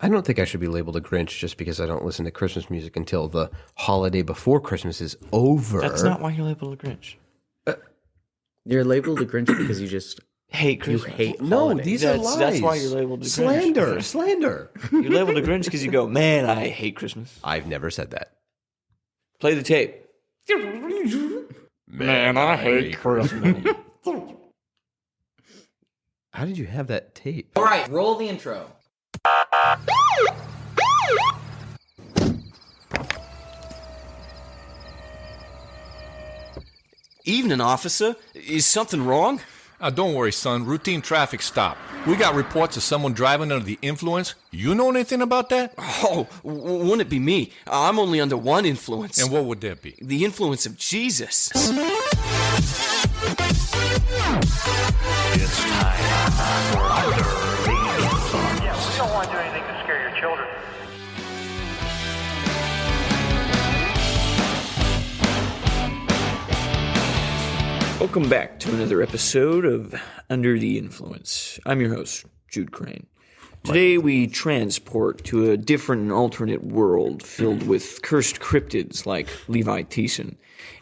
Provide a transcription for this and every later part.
I don't think I should be labeled a Grinch just because I don't listen to Christmas music until the holiday before Christmas is over. That's not why you're labeled a Grinch. You're labeled a Grinch because you just hate Christmas. You hate No, holidays. these are lies. That's why you're labeled a Grinch. Slander. You're labeled a Grinch because you go, man, I hate Christmas. I've never said that. Play the tape. Man, I hate Christmas. How did you have that tape? All right, roll the intro. Evening, officer. Is something wrong? Don't worry, son. Routine traffic stop. We got reports of someone driving under the influence. You know anything about that? Oh, wouldn't it be me? I'm only under one influence. And what would that be? The influence of Jesus. It's time for Under the Influence. Yeah, we don't want to do anything to scare your children. Welcome back to another episode of Under the Influence. I'm your host, Jude Crane. Today we transport to a different and alternate world filled with cursed cryptids like Levi Thiessen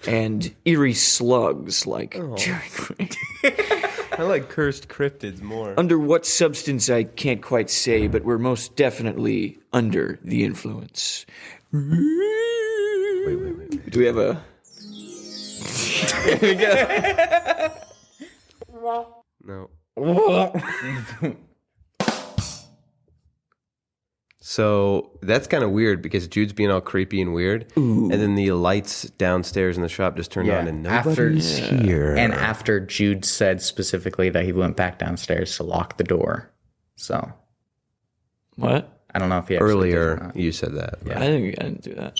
and eerie slugs like Jerry Crane. I like cursed cryptids more. Under what substance I can't quite say, but we're most definitely under the influence. Wait. Do we have a... There we go. No. So that's kind of weird because Jude's being all creepy and weird, and then the lights downstairs in the shop just turned on and nobody's here. And after Jude said specifically that he went back downstairs to lock the door. So What? I don't know if he actually did or Earlier not. you said that. I didn't do that.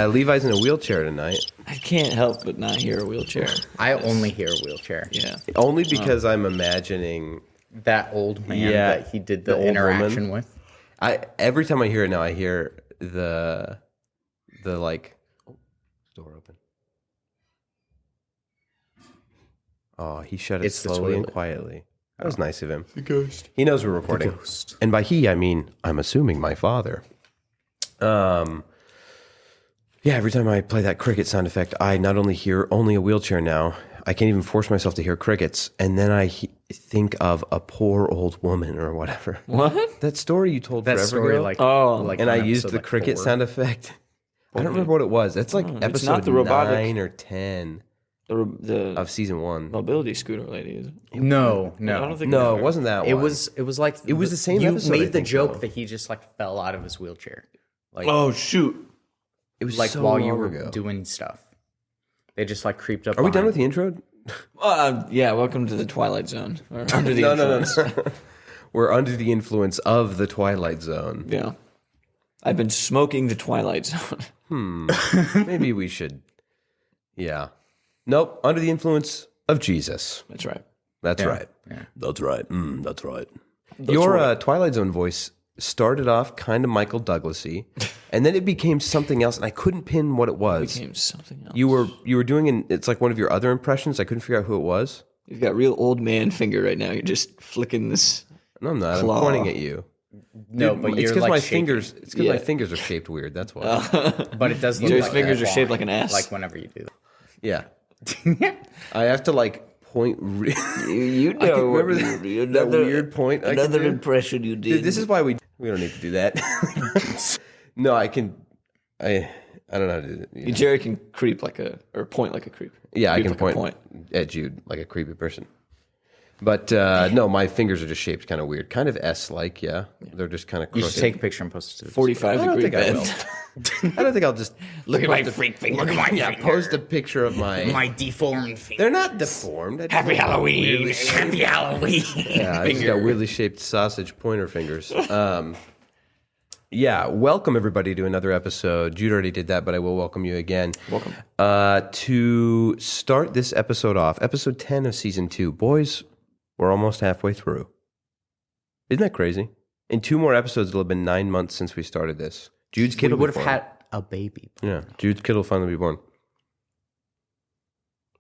Levi's in a wheelchair tonight, I can't help but not hear a wheelchair. I only hear wheelchair. Yeah. only because I'm imagining. That old man Yeah, that he did the the old interaction woman. with. Every time I hear it now, I hear the like door open. Oh, he shut it It's the slowly and toilet. quietly. That was nice of him. The ghost. He knows we're recording. ghost. And by he, I mean, I'm assuming my father. Yeah, every time I play that cricket sound effect, I not only hear only a wheelchair now, I can't even force myself to hear crickets. And then I think of a poor old woman or whatever. What? That story you told That forever story, ago. like, and I on used episode, the like, cricket 4. sound effect. I don't remember what it was. It's like it's episode not the robotic- 9 or 10 The of season 1. mobility scooter lady, is it? No. I don't think No, it's it wasn't that It one. was like It was the same You episode, I made the think, joke though. that he just like fell out of his wheelchair, like Oh, shoot. It was like so while you long were ago. doing stuff. They just like creeped up. Are we done with behind. the intro? Yeah, welcome to the Twilight Zone. Or under the No. influence. We're under the influence of the Twilight Zone. Yeah. I've been smoking the Twilight Zone. Maybe we should. Yeah. Nope. Under the influence of Jesus. That's right. That's right. Yeah. That's right. That's right. Your Twilight Zone voice started off kind of Michael Douglas-y, and then it became something else, and I couldn't pin what it was. Became something else. You were doing it's like one of your other impressions. I couldn't figure out who it was. You've got real old man finger right now. You're just flicking this. No, I'm not. Claw. I'm pointing at you. No, Dude, but it's you're because like my shaking. fingers. It's because Yeah. my fingers are shaped weird. That's why. But it does look Jerry's like fingers a are shaped like clawing, an S. Like whenever you do Yeah. I have to like point. You I can remember that weird point. I can do. impression you did. Dude, this is why we don't need to do that. No, I can. I don't know how to do it. Jerry can creep or point like a creep. Yeah, I Creep can like a point at Jude like a creepy person. But no, my fingers are just shaped kind of weird, kind of S-like. Yeah, they're just kind of You crooked. should take a picture and post it to the 45 I don't degree think I bend. will. I don't think I'll just Look at my freak finger. Look at my post a picture of my. deformed finger. They're not deformed. I just Happy got Halloween. weirdly shaped- Happy Halloween. Yeah, I just got weirdly shaped sausage pointer fingers. Yeah, welcome everybody to another episode. Jude already did that, but I will welcome you again. Welcome. To start this episode off, episode 10 of season 2. Boys, we're almost halfway through. Isn't that crazy? In 2 more episodes, it'll have been 9 months since we started this. Jude's kid We will would be have born. had a baby. Yeah, Jude's kid will finally be born.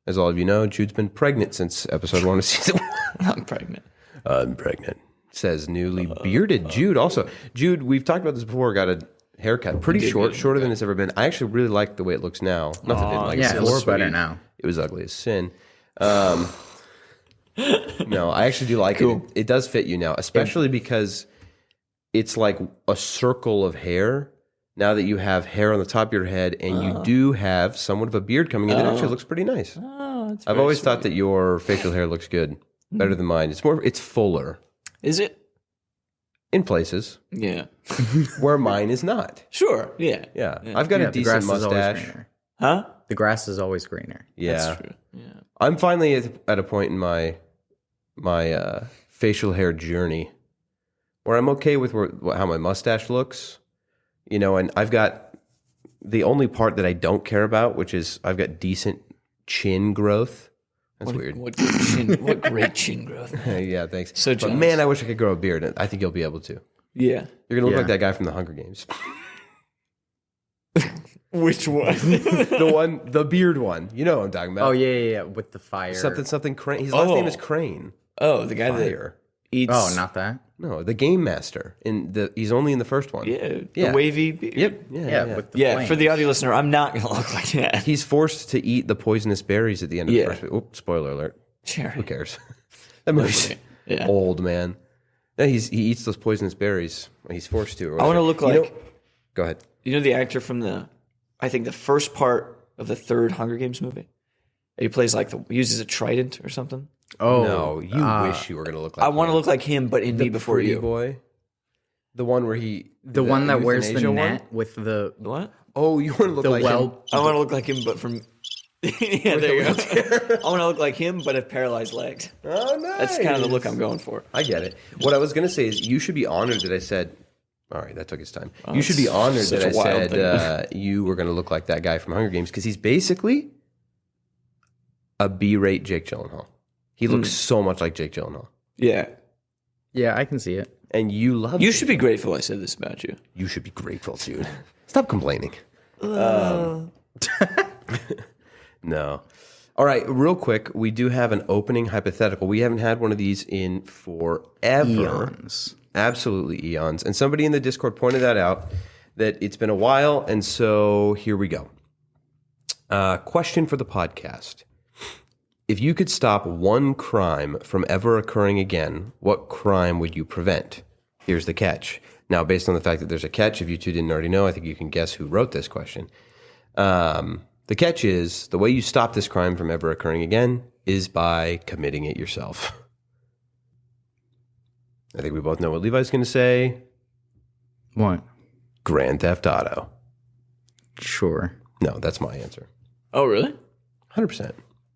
As all of you know, Jude's been pregnant since episode 1 of season 1. I'm pregnant. I'm pregnant. says newly bearded Jude. Also, Jude, we've talked about this before. Got a haircut, pretty shorter than it's ever been. I actually really like the way it looks now. Not that I didn't like it it before, looks but better now. It was ugly as sin. No, I actually do like it. It does fit you now, especially because it's like a circle of hair. Now that you have hair on the top of your head and you do have somewhat of a beard coming in, it actually looks pretty nice. I've always thought that your facial hair looks good, better than mine. It's fuller Is it? in places Yeah. where mine is not. Sure. Yeah. Yeah, I've got a the grass decent is always mustache. greener. Huh? The grass is always greener. Yeah, That's true. Yeah. I'm finally at a point in my facial hair journey where I'm okay with how my mustache looks, and I've got the only part that I don't care about, which is I've got decent chin growth. That's weird. What great chin growth. Yeah, thanks. So but jealous. man, I wish I could grow a beard. I think you'll be able to. Yeah. You're gonna look Yeah. like that guy from the Hunger Games. Which one? the beard one. You know what I'm talking about. Oh yeah, with the fire. Something Crane. His last name is Crane. Oh, the guy Fire. that eats. Oh, not that. No, the Game Master. He's only in the first one. Yeah. Yeah. The wavy beard. Yep. Yeah, with the Yeah. flames. For the audio listener, I'm not gonna look like that. He's forced to eat the poisonous berries at the end of Yeah. the first. Oops, spoiler alert. Sure. Who cares? That movie's Yeah. old, man. No, he eats those poisonous berries. He's forced to. or I want to whatever. look like. Go ahead. You know the actor from I think the first part of the third Hunger Games movie? He plays he uses a trident or something. Oh No, you wish you were going to look like I want to him. look like him, but in Me Before Pretty You. boy. The one where the one that wears the euthanasia net one? with the What? Oh, you want to look the like him. well. I want to look like him, but from. Yeah, there you go. I want to look like him, but have paralyzed legs. Oh, nice. That's kind of the look I'm going for. I get it. What I was going to say is you should be honored that I said, all right, that took its time. You should be honored such that I a wild said you were going to look like that guy from Hunger Games because he's basically a B-rate Jake Gyllenhaal. He looks so much like Jake Gyllenhaal. Yeah. Yeah, I can see it. And you love You Jake. should be grateful I said this about you. You should be grateful, dude. Stop complaining. No. All right, real quick, we do have an opening hypothetical. We haven't had one of these in forever. Eons. Absolutely eons. And somebody in the Discord pointed that out, that it's been a while, and so here we go. Question for the podcast. If you could stop one crime from ever occurring again, what crime would you prevent? Here's the catch. Now, based on the fact that there's a catch, if you two didn't already know, I think you can guess who wrote this question. The catch is, the way you stop this crime from ever occurring again is by committing it yourself. I think we both know what Levi's going to say. What? Grand Theft Auto. Sure. No, that's my answer. Oh, really? 100%.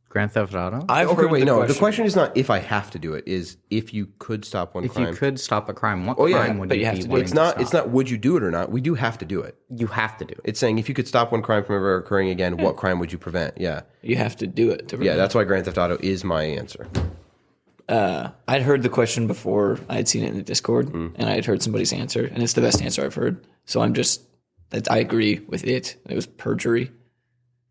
Grand Theft Auto. I've Okay, heard wait, the no. question. The question is not if I have to do it, is if you could stop one If crime. you could stop a crime, what yeah, crime would but you you have be to do it. wanting It's to not. stop? It's not. Would you do it or not? We do have to do it. You have to do it. It's saying if you could stop one crime from ever occurring again, what crime would you prevent? Yeah, You have to do it. yeah. That's why Grand Theft Auto is my answer. I'd heard the question before. I had seen it in the Discord, and I had heard somebody's answer, and it's the best answer I've heard. So I agree with it. It was perjury.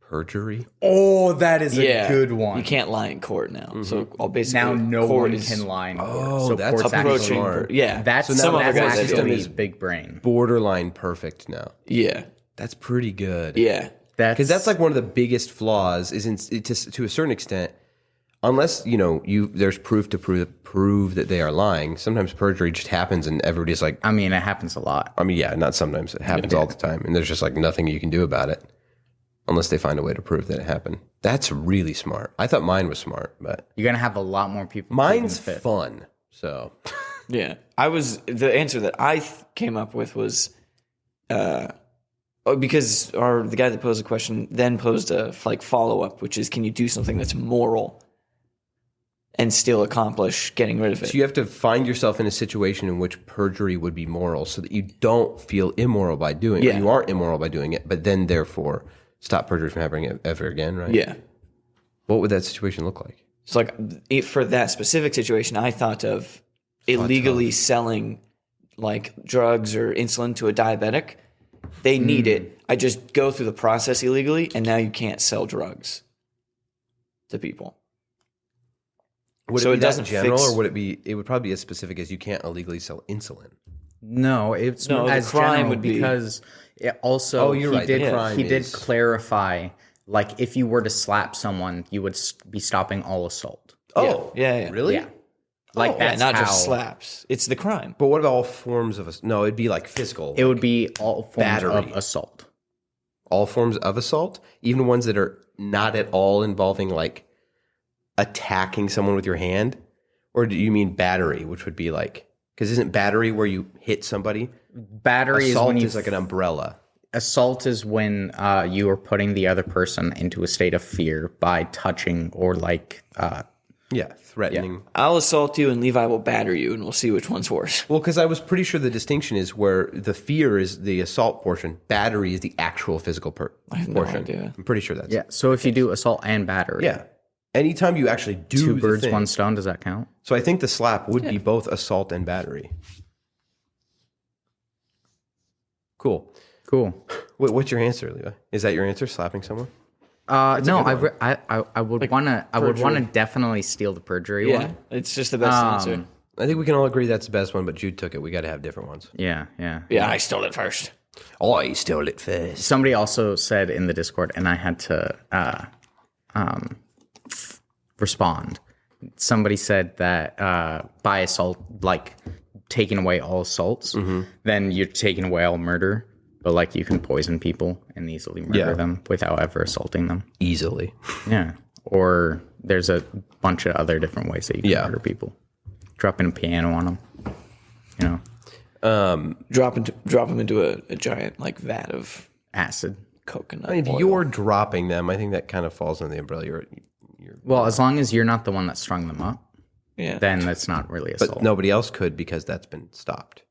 Perjury. Oh, that is Yeah, a good one. You can't lie in court now. So I'll basically Now no court one is can lie in court. Oh, so that's court's approaching- actually, Yeah, that's So now some other that's guys that system do. actually is big brain. Borderline perfect now. Yeah, That's pretty good. yeah. Because that's like one of the biggest flaws. Is to a certain extent, unless there's proof to prove that they are lying. Sometimes perjury just happens, and everybody's like, I mean, it happens a lot. I mean, yeah, not sometimes. It happens all the time. And there's just like nothing you can do about it unless they find a way to prove that it happened. That's really smart. I thought mine was smart, but You're gonna have a lot more people. mine's pleading the fifth. fun. So Yeah, the answer that I came up with was, because the guy that posed the question then posed a follow up, which is, can you do something that's moral and still accomplish getting rid of it? you have to find yourself in a situation in which perjury would be moral so that you don't feel immoral by doing it. Yeah. Or you aren't immoral by doing it, but then therefore stop perjury from happening ever again, right? Yeah, What would that situation look like? it's for that specific situation, I thought of illegally selling drugs or insulin to a diabetic. They need it. I just go through the process illegally, and now you can't sell drugs to people. Would So it it be that doesn't general, fix- or would it be? It would probably be as specific as you can't illegally sell insulin. No, it's No, the as crime general would be- because it also Oh, you're right. The crime he did is- clarify, like, if you were to slap someone, you would be stopping all assault. Oh, Yeah. really? Yeah. Like Oh, that's not how just slaps. It's the crime. But what about all forms of no? It'd be like physical. it would be all forms Battery. of assault. All forms of assault, even ones that are not at all involving like attacking someone with your hand, or do you mean battery, which would be like because isn't battery where you hit somebody? Battery Assault is when you is like an umbrella. assault is when you are putting the other person into a state of fear by touching or like Yeah, threatening. I'll assault you and Levi will batter you, and we'll see which one's worse. Well, because I was pretty sure the distinction is where the fear is the assault portion, battery is the actual physical have no portion. idea. I'm pretty sure that's yeah. So if you do assault and battery, yeah. Anytime you actually do two the birds, thing. one stone. Does that count? So I think the slap would be both assault and battery. Cool. Cool. What's your answer, Levi? Is that your answer? Slapping someone? No, I would wanna definitely steal the perjury Yeah, one. it's just the best answer. I think we can all agree that's the best one, but Jude took it. We got to have different ones. Yeah. Yeah, I stole it first. I stole it first. Somebody also said in the Discord, and I had to respond. Somebody said that by assault, like taking away all assaults, then you're taking away all murder. But like you can poison people and easily murder them without ever assaulting them. Easily. Yeah. Or there's a bunch of other different ways that you can murder people. Dropping a piano on them. You know, Drop them into a giant like vat of acid. coconut. I mean, if oil. you're dropping them, I think that kind of falls under the umbrella. Well, as long as you're not the one that strung them up, yeah. then that's not really assault. But nobody else could because that's been stopped.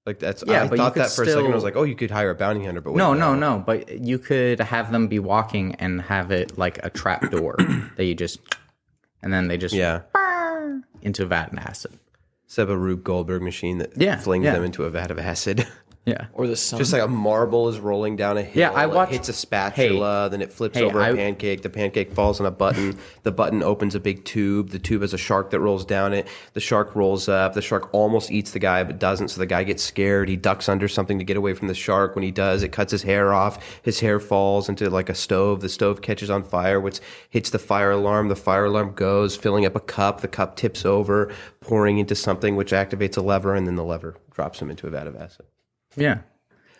Like that's Yeah, I but you thought could that for a second. I still- was like, oh, you could hire a bounty hunter, but wait, No. But you could have them be walking and have it like a trap door that you just, and then they just Yeah. into a vat of acid. Set up a Rube Goldberg machine that flings them into a vat of acid. Yeah. or the sun. Just like a marble is rolling down a hill. Yeah, I it watched- hits a spatula, then it flips over a pancake. The pancake falls on a button. The button opens a big tube. The tube has a shark that rolls down it. The shark rolls up. The shark almost eats the guy, but doesn't. So the guy gets scared. He ducks under something to get away from the shark. When he does, it cuts his hair off. His hair falls into like a stove. The stove catches on fire, which hits the fire alarm. The fire alarm goes, filling up a cup. The cup tips over, pouring into something, which activates a lever, and then the lever drops him into a vat of acid. Yeah.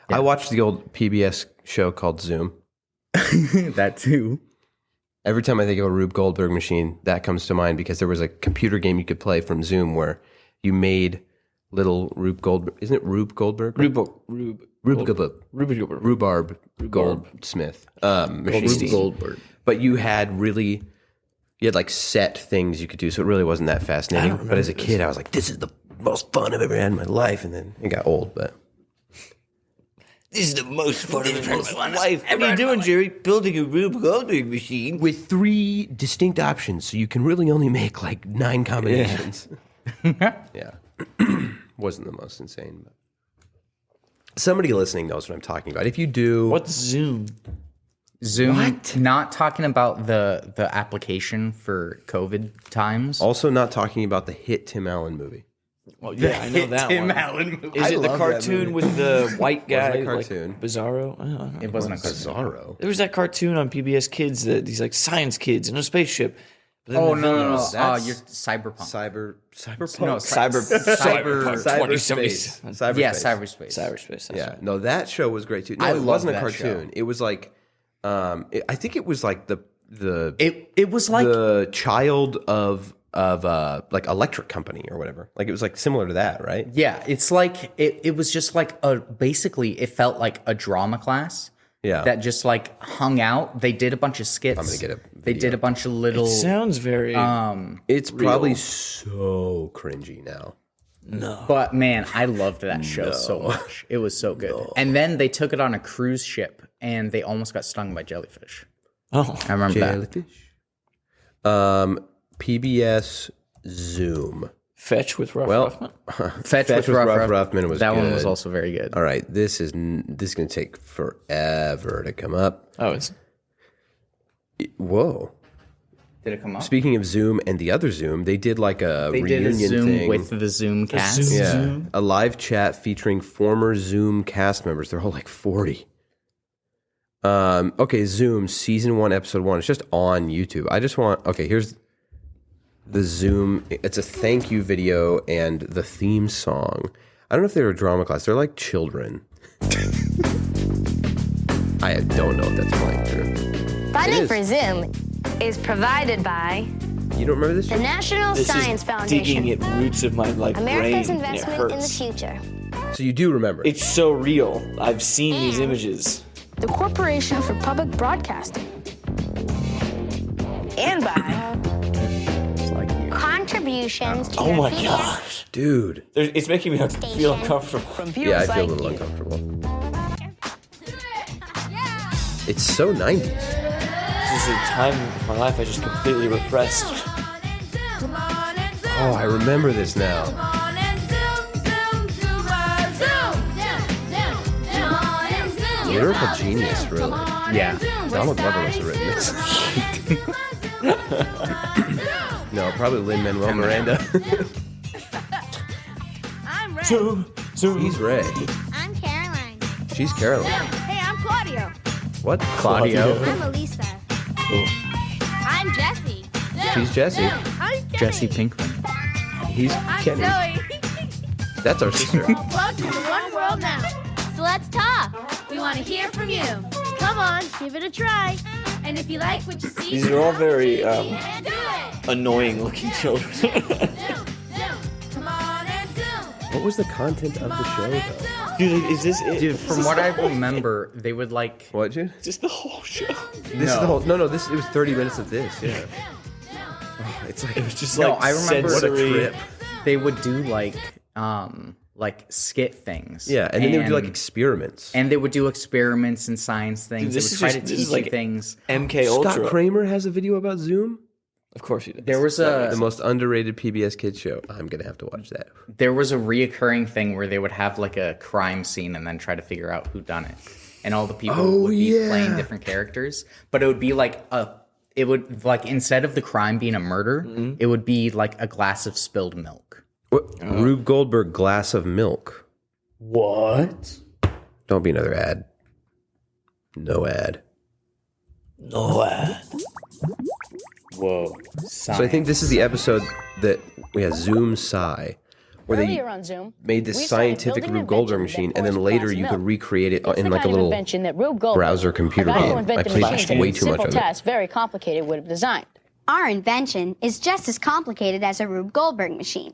I watched the old PBS show called Zoom. That too. Every time I think of a Rube Goldberg machine, that comes to mind because there was a computer game you could play from Zoom where you made little Rube Goldberg. Isn't it Rube Goldberg? Rhubarb Goldsmith machines. Goldberg. But you had like set things you could do, so it really wasn't that fascinating. But as a kid, I was like, this is the most fun I've ever had in my life. And then it got old, but This is the most fun I've ever had in my life. What are you doing, Jerry? Building a Rube Goldberg machine? with 3 distinct options, so you can really only make like 9 combinations. Yeah. Wasn't the most insane, but somebody listening knows what I'm talking about. If you do, What's Zoom? Zoom. Not talking about the application for COVID times. also not talking about the hit Tim Allen movie. Well, yeah, I know that Tim one. Allen movie. Is I it the love that cartoon movie. with the white guy? Wasn't a cartoon. Like Bizarro? I don't know. It wasn't a cartoon. Bizarro. There was that cartoon on PBS Kids that these like science kids in a spaceship. But then Oh the no! villain- That's- You're cyberpunk. Cyberpunk. No, Cyberpunk 2077. Cyberspace. Yeah, cyberspace. Cyberspace. that's Yeah, right. no, that show was great too. No, I it love wasn't a that cartoon. show. It was like, I think it was like the It was like the child of like Electric Company or whatever. Like it was like similar to that, right? yeah. It's like it was just like basically it felt like a drama class. Yeah. That just like hung out. They did a bunch of skits. I'm gonna get a They did a bunch of little. It sounds very. It's probably so cringy now. But man, I loved that show so much. It was so good. And then they took it on a cruise ship, and they almost got stung by jellyfish. oh, I remember that. PBS Zoom. Fetch with Ruff Well, Ruffman. Fetch with with Ruff Ruff Ruff. Ruffman was that one good. was also very good. All right, this is going to take forever to come up. Oh, it's Whoa. Did it come up? Speaking of Zoom and the other Zoom, they did like a They reunion did a Zoom thing with the Zoom cast. Yeah, a live chat featuring former Zoom cast members. They're all like 40. Okay, Zoom season 1, episode 1. It's just on YouTube. I just want. Okay, here's the Zoom. It's a thank you video and the theme song. I don't know if they were a drama class. They're like children. I don't know if that's playing through. Funding for Zoom is provided by You don't remember this? the National This Science is Foundation, digging at roots of my like America's brain. And it investment in the hurts. future, So you do remember? It's so real. I've seen these images. the Corporation for Public Broadcasting, and by It's like you. contributions to Oh your my PBS gosh. Dude. It's making me feel uncomfortable. Yeah, I feel a little uncomfortable. It's so 90s. This is a time of my life I just completely repressed. Oh, I remember this now. Lyrical genius, really. Yeah. Donald Glover must have written this. No, probably Lin-Manuel Miranda. I'm Ray. Zoom. He's Ray. I'm Caroline. She's Caroline. Hey, I'm Claudio. What? Claudio. I'm Elisa. I'm Jessie. She's Jesse. I'm Jesse Pinkman. He's Kenny. Zoe. That's our sister. Welcome to One World Now. So let's talk. We want to hear from you. Come on, give it a try. And if you like what you see, These are all very do it. annoying looking children. What was the content of the show, though? Dude, is this it? Dude, from what I remember, they would like. What, dude? Is this the whole show? This is the whole. No, this. It was 30 minutes of this. Yeah. Oh, it's like It was just No, like I remember- what a sensory. trip. They would do like skit things. Yeah, and then they would do like experiments. And they would do experiments and science things. Dude, this they is would try just- to this is teach like you things. MK Scott Ultra. Kramer has a video about Zoom. Of course he does. There was The most underrated PBS kids show. I'm gonna have to watch that. a reoccurring thing where they would have like a crime scene and then try to figure out who done it. And all the people would be playing different characters, but it would be like instead of the crime being a murder, it would be like a glass of spilled milk. What? Rube Goldberg glass of milk. What? Don't be another ad. No ad. No ad. Whoa. So I think this is the episode that we had Zoom Psi, where they Earlier on Zoom, made this we started scientific building an Rube Goldberg invention machine, that and then forced later glass you could milk. recreate it It's in the like a kind of little invention that Rube Goldberg, browser computer a guy who game. I invented played machines that way did too much simple of it. tasks very complicated would have designed. Our invention is just as complicated as a Rube Goldberg machine.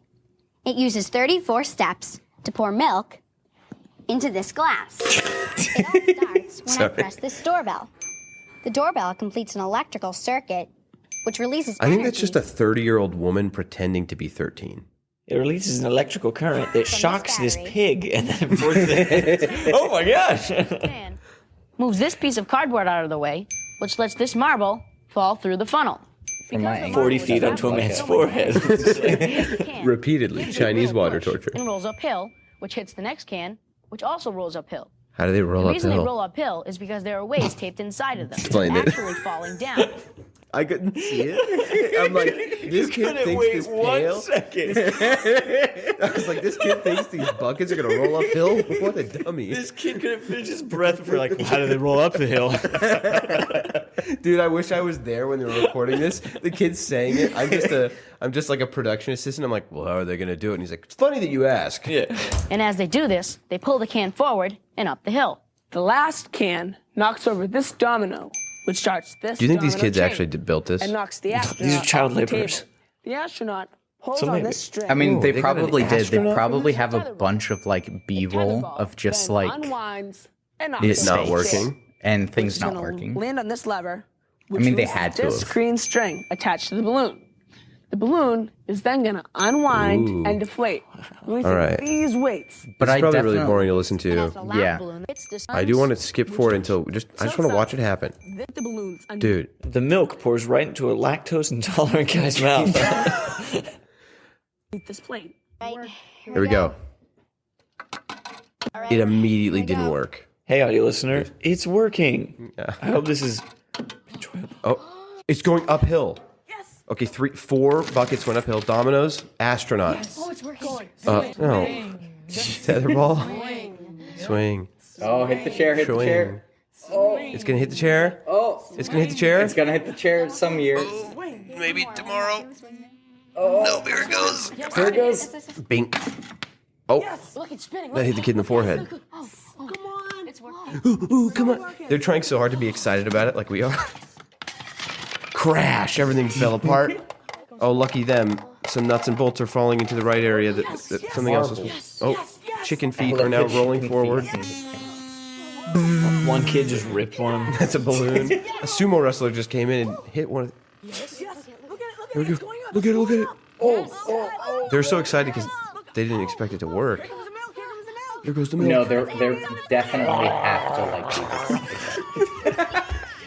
It uses 34 steps to pour milk into this glass. It all starts when I press this doorbell. The doorbell completes an electrical circuit, which releases I think that's energy just a 30-year-old woman pretending to be 13. It releases an electrical current that shocks this battery. pig and then forces it. Oh my gosh! Fan moves this piece of cardboard out of the way, which lets this marble fall through the funnel. From my Because the angle, 40 marble feet is onto a wrapped man's so forehead. the can Repeatedly, gives it Chinese real water push torture. and rolls uphill, which hits the next can, which also rolls uphill. How do they roll The reason they uphill? roll uphill is because there are weights taped inside of them, Explain it. actually falling down. I couldn't see it. I'm like, this kid thinks this pail. second. I was like, this kid thinks these buckets are gonna roll uphill. What a dummy, This kid couldn't finish his breath before like, how do they roll up the hill? dude! I wish I was there when they were recording this. The kid's saying it. I'm just like a production assistant. I'm like, well, how are they gonna do it? And he's like, it's funny that you ask. Yeah. And as they do this, they pull the can forward and up the hill. The last can knocks over this domino, which starts this. Do you think these domino kids chain actually built this? and knocks the astronaut These are child off the laborers. table. The astronaut pulls So on maybe. this string. I mean, Oh, they they got an probably did. They astronaut? probably have a bunch of like B-roll of just then like unwinds and knocks It's it not off. working. and Which things is not gonna working. Land on this lever. Which mean, they releases had to this have. green string attached to the balloon. The balloon is then gonna unwind and deflate, releasing All right. these weights. But It's I probably definitely really boring to listen to. As a loud Yeah. balloon hits the I do want to skip forward until I just want to watch it happen, Then the balloon's under dude. The milk pours right into a lactose intolerant guy's mouth. this plate. Here we go. It immediately didn't work. Hey, audio listener, it's working. I hope this is. Oh, it's going uphill. Yes, Okay, 4 buckets went uphill. Dominoes, astronauts. Oh, it's working. No. Tetherball. Swing. Oh, hit the chair, hit the chair. Oh. It's going to hit the chair. Oh, It's going to hit the chair. it's gonna hit the chair some year. Maybe tomorrow. Oh. No, here it goes. Here it goes. Bink. Oh, Look, it's spinning. that hit the kid in the forehead. Oh, come on. It's working. Ooh, come on. They're trying so hard to be excited about it like we are. Crash. Everything fell apart. Oh, lucky them. Some nuts and bolts are falling into the right area. That something else was. Oh, chicken feet are now rolling forward. One kid just ripped one. That's a balloon. A sumo wrestler just came in and hit one. Look at Here we go. Look at it. Look at it. Oh. They're so excited because they didn't expect it to work. Here goes the milk. No, they're definitely have to like do this.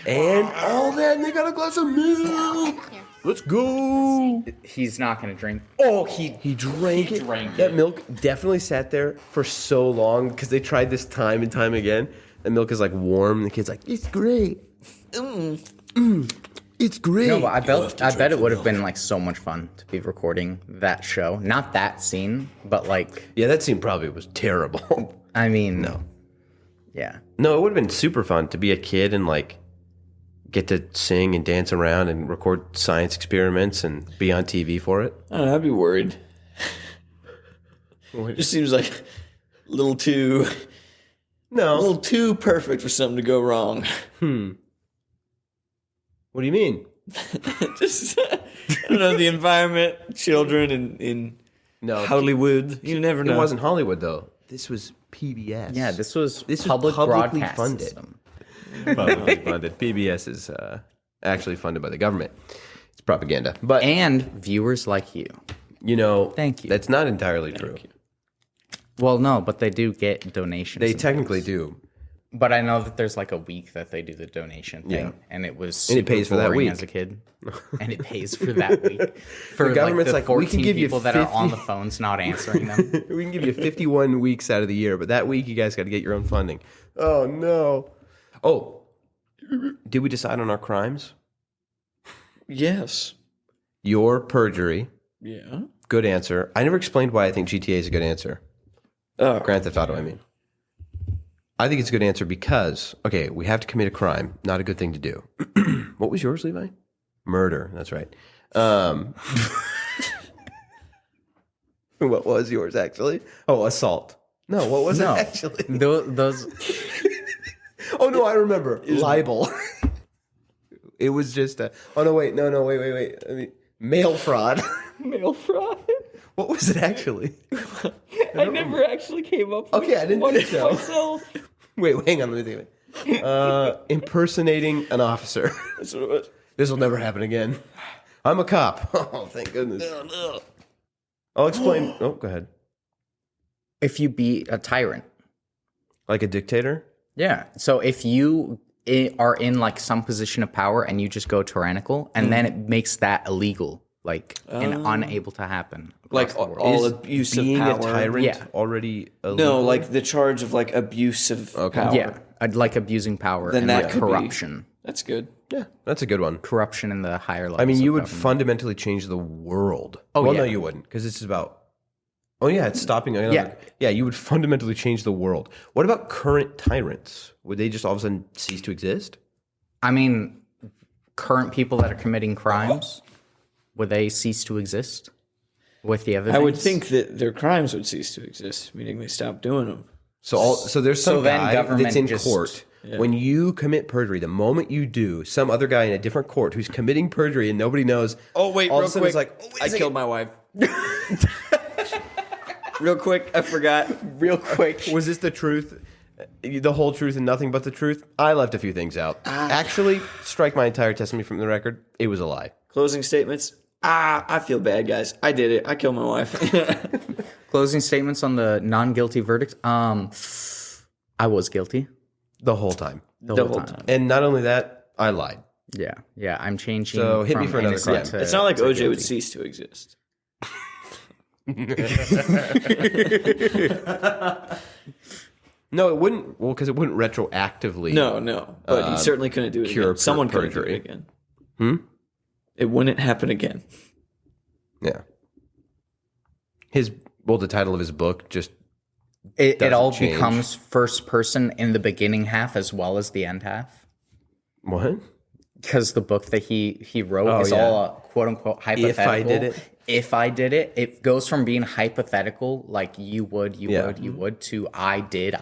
And all that, and they got a glass of milk. Let's go. He's not gonna drink. Oh, He drank it. drank That it. milk definitely sat there for so long because they tried this time and time again. The milk is like warm, and the kid's like, "It's great. It's great." No, but I bet it would have been like so much fun to be recording that show. Not that scene, but like, Yeah, that scene probably was terrible. I mean, no. Yeah. No, it would have been super fun to be a kid and like get to sing and dance around and record science experiments and be on TV for it. I don't know, I'd be worried. It just seems like a little too perfect for something to go wrong. What do you mean? Just, I don't know, the environment, children in No, Hollywood. You never know. It wasn't Hollywood though. This was PBS. Yeah, this was public publicly broadcast funded. system. Publicly funded. PBS is actually funded by the government. It's propaganda, but And viewers like you. thank you. That's not entirely true. Well, no, but they do get donations. They and technically things. do. But I know that there's like a week that they do the donation thing, Yeah. and it was And it super pays for that boring week. as a kid, and it pays for that week. For The government's the like, we 14 can give you people that are 50 on the phones not answering them. We can give you 51 weeks out of the year, but that week you guys got to get your own funding. Oh no. Oh, did we decide on our crimes? Yes. Your perjury. Yeah. Good answer. I never explained why I think GTA is a good answer. Oh, Grand Theft Auto, I mean. I think it's a good answer because, okay, we have to commit a crime. Not a good thing to do. What was yours, Levi? Murder. That's right. What was yours, actually? Oh, assault. No, what was it, actually? Those Oh, no, I remember. Libel. It was just a... Oh, no, wait. No, wait. I mean, mail fraud. mail fraud. What was it, actually? I never actually came up with Okay, I didn't one think so. myself. Wait, hang on. Let me think of it. Impersonating an officer. That's what it was. This will never happen again. I'm a cop. Oh, thank goodness. I'll explain. Oh, go ahead. if you be a tyrant. Like a dictator? Yeah. So if you are in like some position of power and you just go tyrannical, and then it makes that illegal, like and unable to happen. Like across the world. all Is abuse of being power. a tyrant Yeah. already illegal? No, like the charge of like abuse of power. Yeah, I'd like abusing power Then and that like could be- corruption. That's good. Yeah, that's a good one. Corruption in the higher levels. I mean, you of would government. fundamentally change the world. Oh, well, yeah. no, you wouldn't, because this is about. Oh yeah, it's stopping. Yeah, you would fundamentally change the world. What about current tyrants? Would they just all of a sudden cease to exist? I mean, current people that are committing crimes, would they cease to exist with the evidence? I would think that their crimes would cease to exist, meaning they stop doing them. So there's some then guy government that's in just- court. When you commit perjury, the moment you do, some other guy in a different court who's committing perjury and nobody knows. Oh wait, all real of a sudden quick! it's like, I killed my wife. Real quick, I forgot. real quick. Was this the truth? The whole truth and nothing but the truth? I left a few things out. Actually, strike my entire testimony from the record. It was a lie. Closing statements. I feel bad, guys. I did it. I killed my wife. Closing statements on the non-guilty verdict. I was guilty The whole time. The whole time. And not only that, I lied. Yeah. I'm changing. So hit me from for another innocent crime. to- It's not like to OJ would guilty. cease to exist. No, it wouldn't. Well, because it wouldn't retroactively. No. But he certainly couldn't do it cure again. Someone couldn't do perjury. it again. It wouldn't happen again. Yeah. The title of his book just It all change. becomes first person in the beginning half as well as the end half. What? Because the book that he wrote is all quote unquote hypothetical. If I did it. If I did it, it goes from being hypothetical, like you would, to I did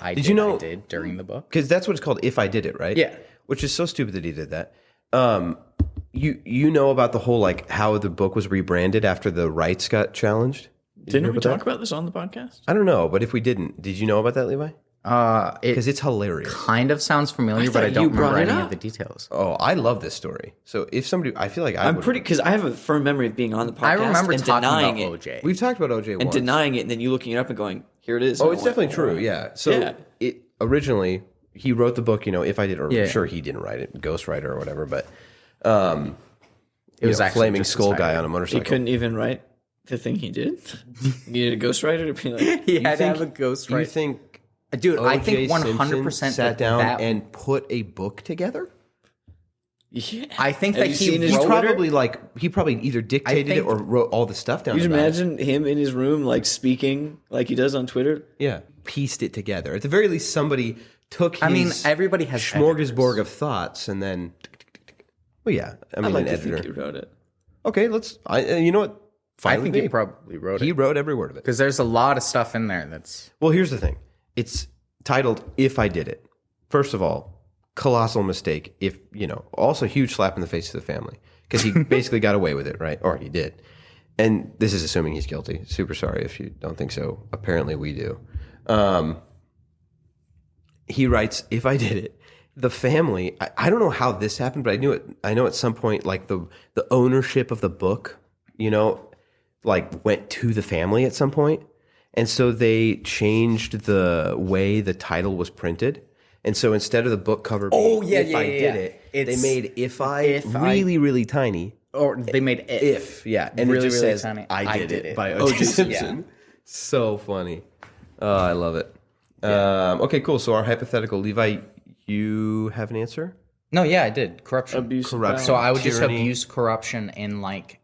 during the book. Because that's what it's called, If I Did It, right? Yeah. Which is so stupid that he did that. You know about the whole, like, how the book was rebranded after the rights got challenged? Didn't we talk about this on the podcast? I don't know, but if we didn't, did you know about that, Levi? Because it's hilarious. Kind of sounds familiar, but I don't remember any of the details. Oh, I love this story. So if somebody, I feel like I'm pretty, because I have a firm memory of being on the podcast. I remember and talking denying about it. OJ. We've talked about OJ And once. denying it, and then you looking it up and going, here it is. Oh, it's definitely true, yeah. So Yeah. it originally, he wrote the book, If I Did, or Yeah. sure he didn't write it, ghostwriter or whatever, but It was actually flaming just skull his guy title. on a He motorcycle. couldn't even write the thing he did. He needed a ghostwriter to be like, He had to think- have a ghost Do you right. think Dude, I think O.J. 100% Simpson sat down that, and put a book together? yeah. I think Have that you he seen his wrote Twitter? He probably either dictated it think- or wrote all the stuff down. You about it. imagine him in his room, like speaking like he does on Twitter? Yeah, pieced it together. At the very least, somebody took his I mean, everybody has smorgasbord of thoughts and then. Well, yeah, I mean, I'd like an to think editor. he wrote it. Okay, you know what? Fine I with think me. he probably wrote He it. wrote every word of it. Because there's a lot of stuff in there that's... Well, here's the thing. It's titled "If I Did It." First of all, colossal mistake. Also huge slap in the face to the family because he basically got away with it, right? Or he did. And this is assuming he's guilty. Super sorry if you don't think so. Apparently we do. He writes, "If I did it." The family, I don't know how this happened, but I know at some point, like the ownership of the book, went to the family at some point. And so they changed the way the title was printed. And so instead of the book cover being If I Did It, they made If I really, really tiny. Or they made If, yeah. And really, it just really says, tiny. I did it by O.J. Simpson. So funny. Oh, I love it. Okay, cool. So our hypothetical, Levi, you have an answer? No, yeah, I did. Corruption. Abuse of Corruption. power. So I would just Tyranny. abuse corruption in like...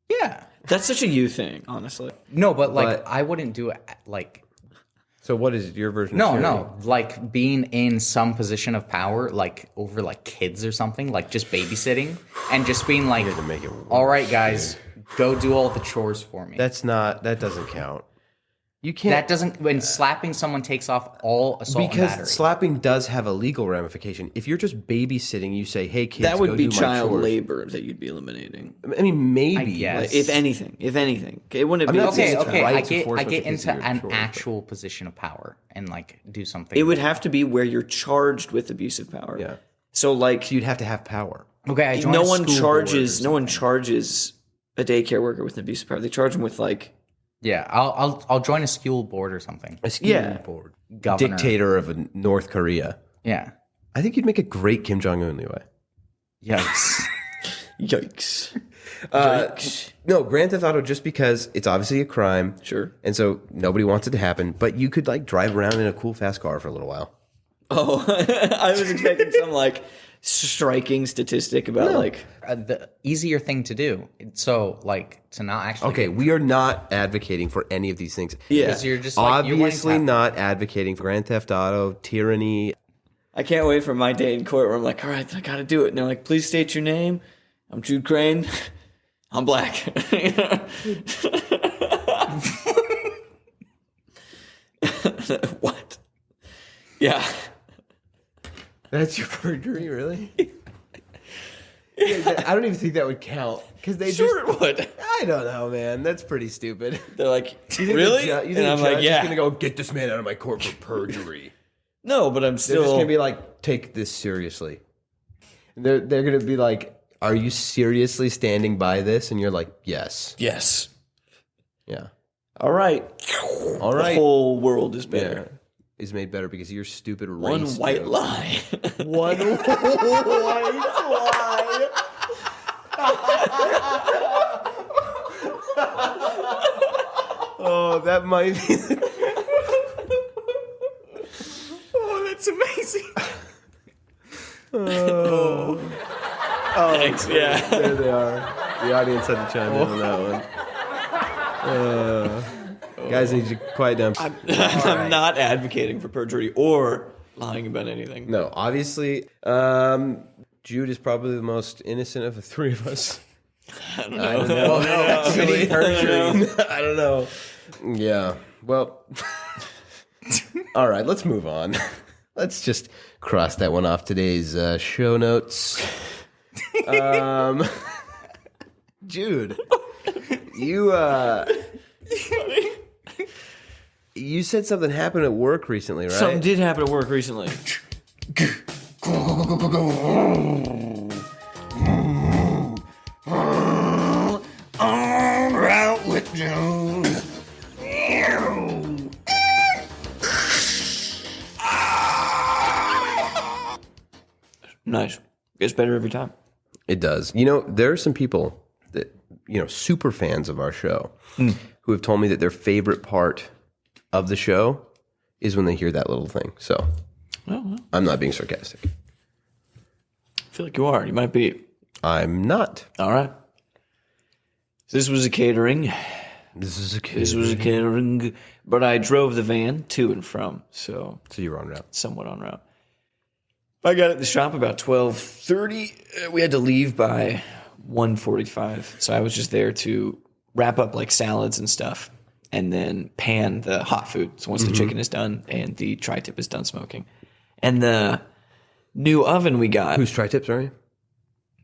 Yeah. That's such a you thing, honestly. No, but But- I wouldn't do it like... So what is your version of No, tyranny? no. Like being in some position of power, like over like kids or something, like just babysitting and just being like, to make it worse. all right, guys, go do all the chores for me. That doesn't count. You can't. That doesn't, when slapping someone takes off all assault and Because battery. slapping does have a legal ramification. If you're just babysitting, you say, "Hey, kids, That would go be do my child chores." labor that you'd be eliminating. I mean, maybe. I guess. Like, if anything. It wouldn't I'm be. not saying Okay, it's okay. right to force I what get the kids into do an chores, but- actual position of power and like do something. It would have to be where you're charged with abusive power. Yeah. So like, You'd have to have power. Okay, I join no a one school charges. board or No one something. charges a daycare worker with abusive power. They charge them with like. Yeah, I'll join a school board or something. A Yeah. board. Governor. Dictator of North Korea. Yeah. I think you'd make a great Kim Jong Un, Levi. Yikes. Yikes. No, Grand Theft Auto, just because it's obviously a crime. Sure. And so nobody wants it to happen. But you could like drive around in a cool fast car for a little while. Oh, I was expecting some like striking statistic about like. The easier thing to do. So like to not actually. Okay, we are not advocating for any of these things. Yeah. Because you're just like, you're wanting to Obviously have- not advocating for Grand Theft Auto, tyranny. I can't wait for my day in court where I'm like, all right, I got to do it. And they're like, please state your name. I'm Jude Crane. I'm black. What? Yeah. That's your perjury, really? Yeah, I don't even think that would count because they Sure it would. I don't know, man. That's pretty stupid. They're like, You think really? The you think And the I'm judge like, yeah. is gonna go get this man out of my court for perjury? No, but I'm They're still. just gonna be like, take this seriously. They're gonna be like, are you seriously standing by this? And you're like, yes. Yes. Yeah. All right. All The right. whole world is Yeah. better. Is made better because of your stupid race. One white joke. lie. One white lie. Oh, that might be. Oh, that's amazing. Thanks. Yeah. There they are. The audience had to chime in on that one. Guys, need to quiet down. I'm not advocating for perjury or lying about anything. No, obviously, Jude is probably the most innocent of the three of us. I don't know. Actually, perjury. I don't know. Yeah. Well, all right, let's move on. Let's just cross that one off today's show notes. Jude, you said something happened at work recently, right? Something did happen at work recently. On route with Jones. Nice. Gets better every time. It does. You know, there are some people that, super fans of our show who have told me that their favorite part of the show is when they hear that little thing. So I'm not being sarcastic. I feel like you are. You might be. I'm not. All right. This was a catering. This was a catering. But I drove the van to and from. So you were en route. Somewhat en route. I got at the shop about 12:30. We had to leave by 1:45. So I was just there to wrap up like salads and stuff and then pan the hot food. So once the chicken is done and the tri-tip is done smoking. And the new oven we got. Whose tri-tip, sorry?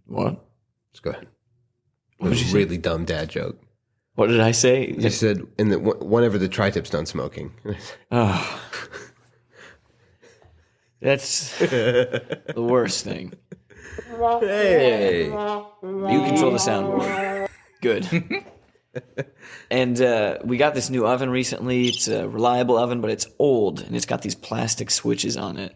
What? Just go ahead. It was a really dumb dad joke. What did I say? You said whenever the tri-tip's done smoking. Oh. That's the worst thing. Hey. You control the soundboard. Good. And we got this new oven recently. It's a reliable oven, but it's old, and it's got these plastic switches on it.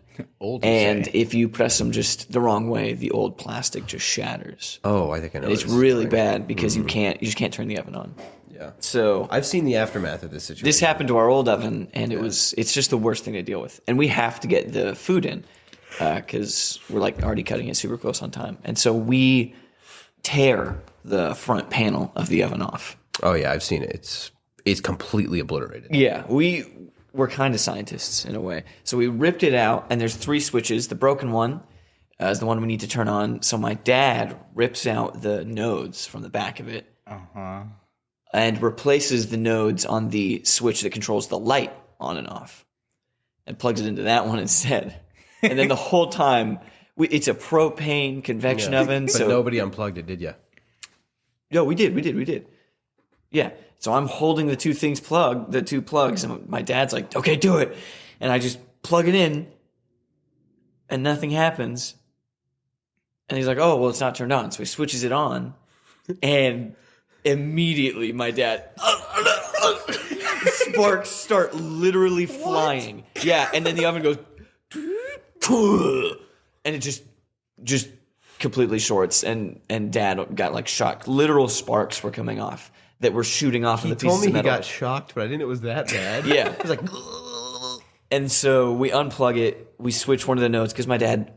And if you press them just the wrong way, the old plastic just shatters. Oh, I think I know. And it's really bad because you just can't turn the oven on. Yeah. So I've seen the aftermath of this situation. This happened to our old oven, and it's just the worst thing to deal with. And we have to get the food in because we're like already cutting it super close on time. And so we tear the front panel of the oven off. Oh yeah, I've seen it. It's completely obliterated. Yeah, we're kind of scientists in a way. So we ripped it out, and there's 3 switches. The broken one is the one we need to turn on. So my dad rips out the nodes from the back of it. And replaces the nodes on the switch that controls the light on and off and plugs it into that one instead. And then the whole time, it's a propane convection oven. But nobody unplugged it, did you? No, we did. Yeah. So I'm holding the two plugs, and my dad's like, okay, do it. And I just plug it in, and nothing happens. And he's like, oh, well, it's not turned on. So he switches it on, and immediately my dad sparks start literally flying. Yeah, and then the oven goes and it just completely shorts, and dad got like shocked. Literal sparks were coming off that were shooting off of the pieces of metal. He told me he got shocked, but I didn't know it was that bad. Yeah. It was like and so we unplug it, we switch one of the nodes because my dad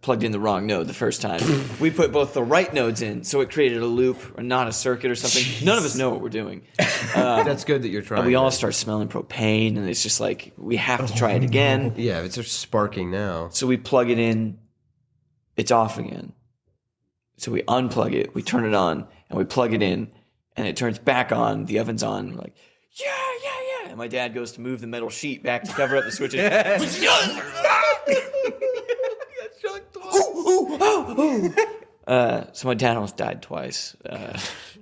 plugged in the wrong node the first time. We put both the right nodes in, so it created a loop or not a circuit or something. Jeez. None of us know what we're doing. That's good that you're trying. And we all start smelling propane, and it's just like, we have to try it again. Yeah, it's just sparking now. So we plug it in, it's off again. So we unplug it, we turn it on, and we plug it in, and it turns back on, the oven's on. We're like, yeah. And my dad goes to move the metal sheet back to cover up the switches. So my dad almost died twice.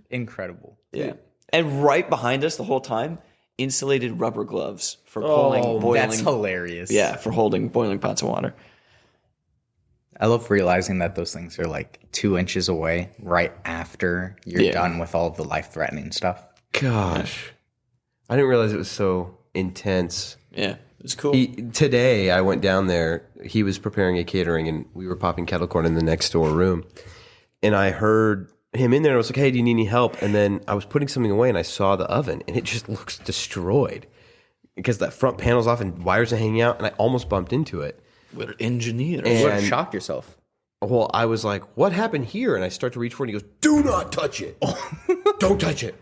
Incredible. Yeah. And right behind us the whole time, insulated rubber gloves for boiling. That's hilarious. Yeah, for holding boiling pots of water. I love realizing that those things are like 2 inches away right after you're done with all the life-threatening stuff. Gosh. I didn't realize it was so intense. Yeah, it's cool. Today, I went down there. He was preparing a catering, and we were popping kettle corn in the next door room. And I heard him in there, and I was like, hey, do you need any help? And then I was putting something away, and I saw the oven, and it just looks destroyed because that front panel's off and wires are hanging out, and I almost bumped into it. We're engineers. You would have shocked yourself. Well, I was like, what happened here? And I start to reach for it, and he goes, do not touch it. Don't touch it.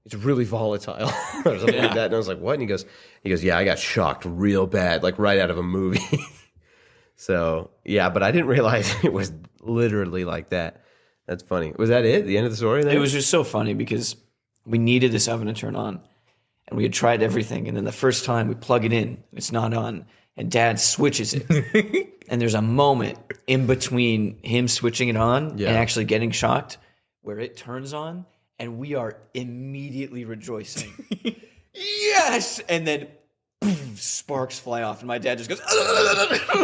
It's really volatile or something like that. And I was like, what? And he goes, yeah, I got shocked real bad, like right out of a movie. So, yeah, but I didn't realize it was literally like that. That's funny. Was that it? The end of the story then? It was just so funny because we needed this oven to turn on. And we had tried everything. And then the first time we plug it in, it's not on. And Dad switches it. And there's a moment in between him switching it on and actually getting shocked where it turns on. And we are immediately rejoicing. Yes! And then boom, sparks fly off. And my dad just goes, turn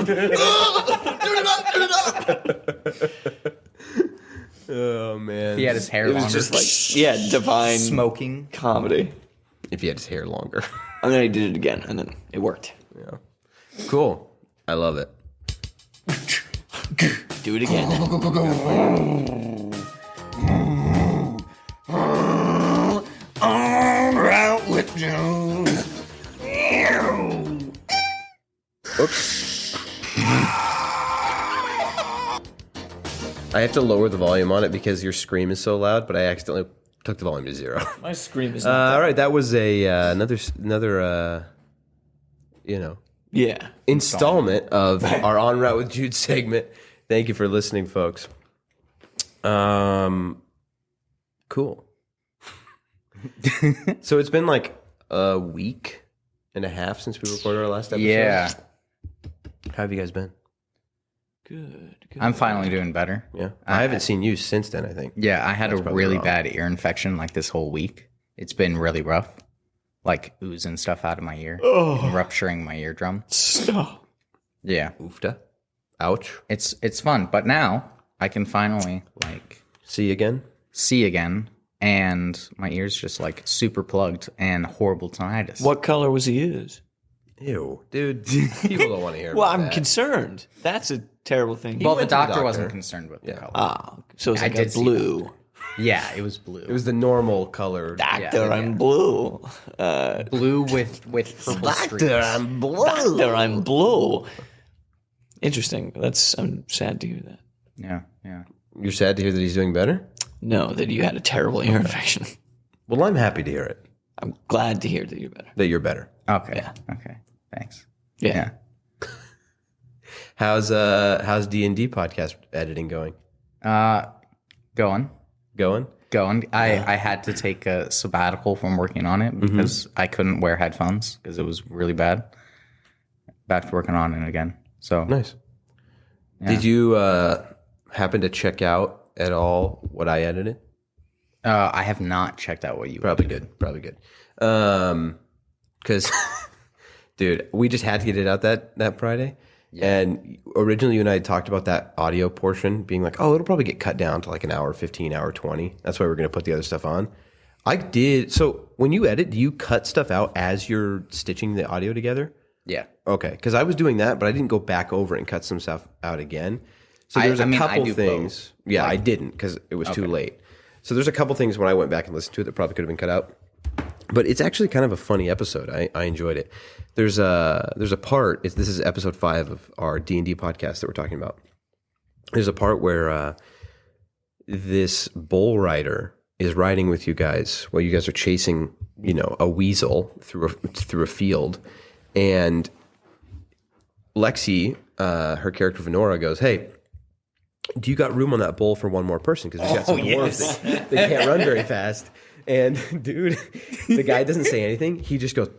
it up. Oh, man. He had his hair It longer. was just like, divine smoking comedy. If he had his hair longer. And then he did it again, and then it worked. Yeah. Cool. I love it. Do it again. On route with Jones. Oops. I have to lower the volume on it because your scream is so loud, but I accidentally took the volume to 0. My scream is not all right, that was a another installment of our On Route with Jude segment. Thank you for listening, folks. Cool. So it's been like a week and a half since we recorded our last episode. Yeah. How have you guys been? good. I'm finally doing better. Yeah. I haven't seen you since then, I think. Yeah, I had That's a probably really wrong. bad ear infection like this whole week. It's been really rough. Like oozing stuff out of my ear. And rupturing my eardrum. Stop. Yeah. Oofta. Ouch. It's fun. But now I can finally See you again? see again. And my ear's just like super plugged and horrible tinnitus. What color was he is? Ew. Dude, people don't want to hear Well, about I'm that. concerned. That's a terrible thing. Well, the went to the doctor doctor. wasn't concerned with the color. So it's I like a did see blue. Yeah, it was blue. It was the normal color. Doctor, I'm blue. blue with purple streaks. I'm blue. Doctor, I'm blue. Interesting. I'm sad to hear that. Yeah. You're sad to hear that he's doing better? No, that you had a terrible ear infection. Well, I'm happy to hear it. I'm glad to hear that you're better. That you're better. Okay. Yeah. Okay. Thanks. Yeah. How's D&D podcast editing going? Going. I had to take a sabbatical from working on it because I couldn't wear headphones because it was really bad. Back to working on it again. So Nice. Did you happen to check out at all what I edited? I have not checked out what you Probably good. Because, dude, we just had to get it out that Friday. Yeah. And originally you and I had talked about that audio portion being like, oh, it'll probably get cut down to like an hour 15, hour 20. That's why we're going to put the other stuff on. I did. So when you edit, do you cut stuff out as you're stitching the audio together? Yeah. Okay. Because I was doing that, but I didn't go back over it and cut some stuff out again. So there's a I couple do things. both. Yeah, I didn't because it was too late. So there's a couple things when I went back and listened to it that probably could have been cut out. But it's actually kind of a funny episode. I enjoyed it. There's a part. This is episode 5 of our D&D podcast that we're talking about. There's a part where this bull rider is riding with you guys while you guys are chasing, a weasel through a field, and Lexi, her character Venora, goes, "Hey, do you got room on that bull for one more person? Because we got some dwarves that they can't run very fast." And dude, the guy doesn't say anything. He just goes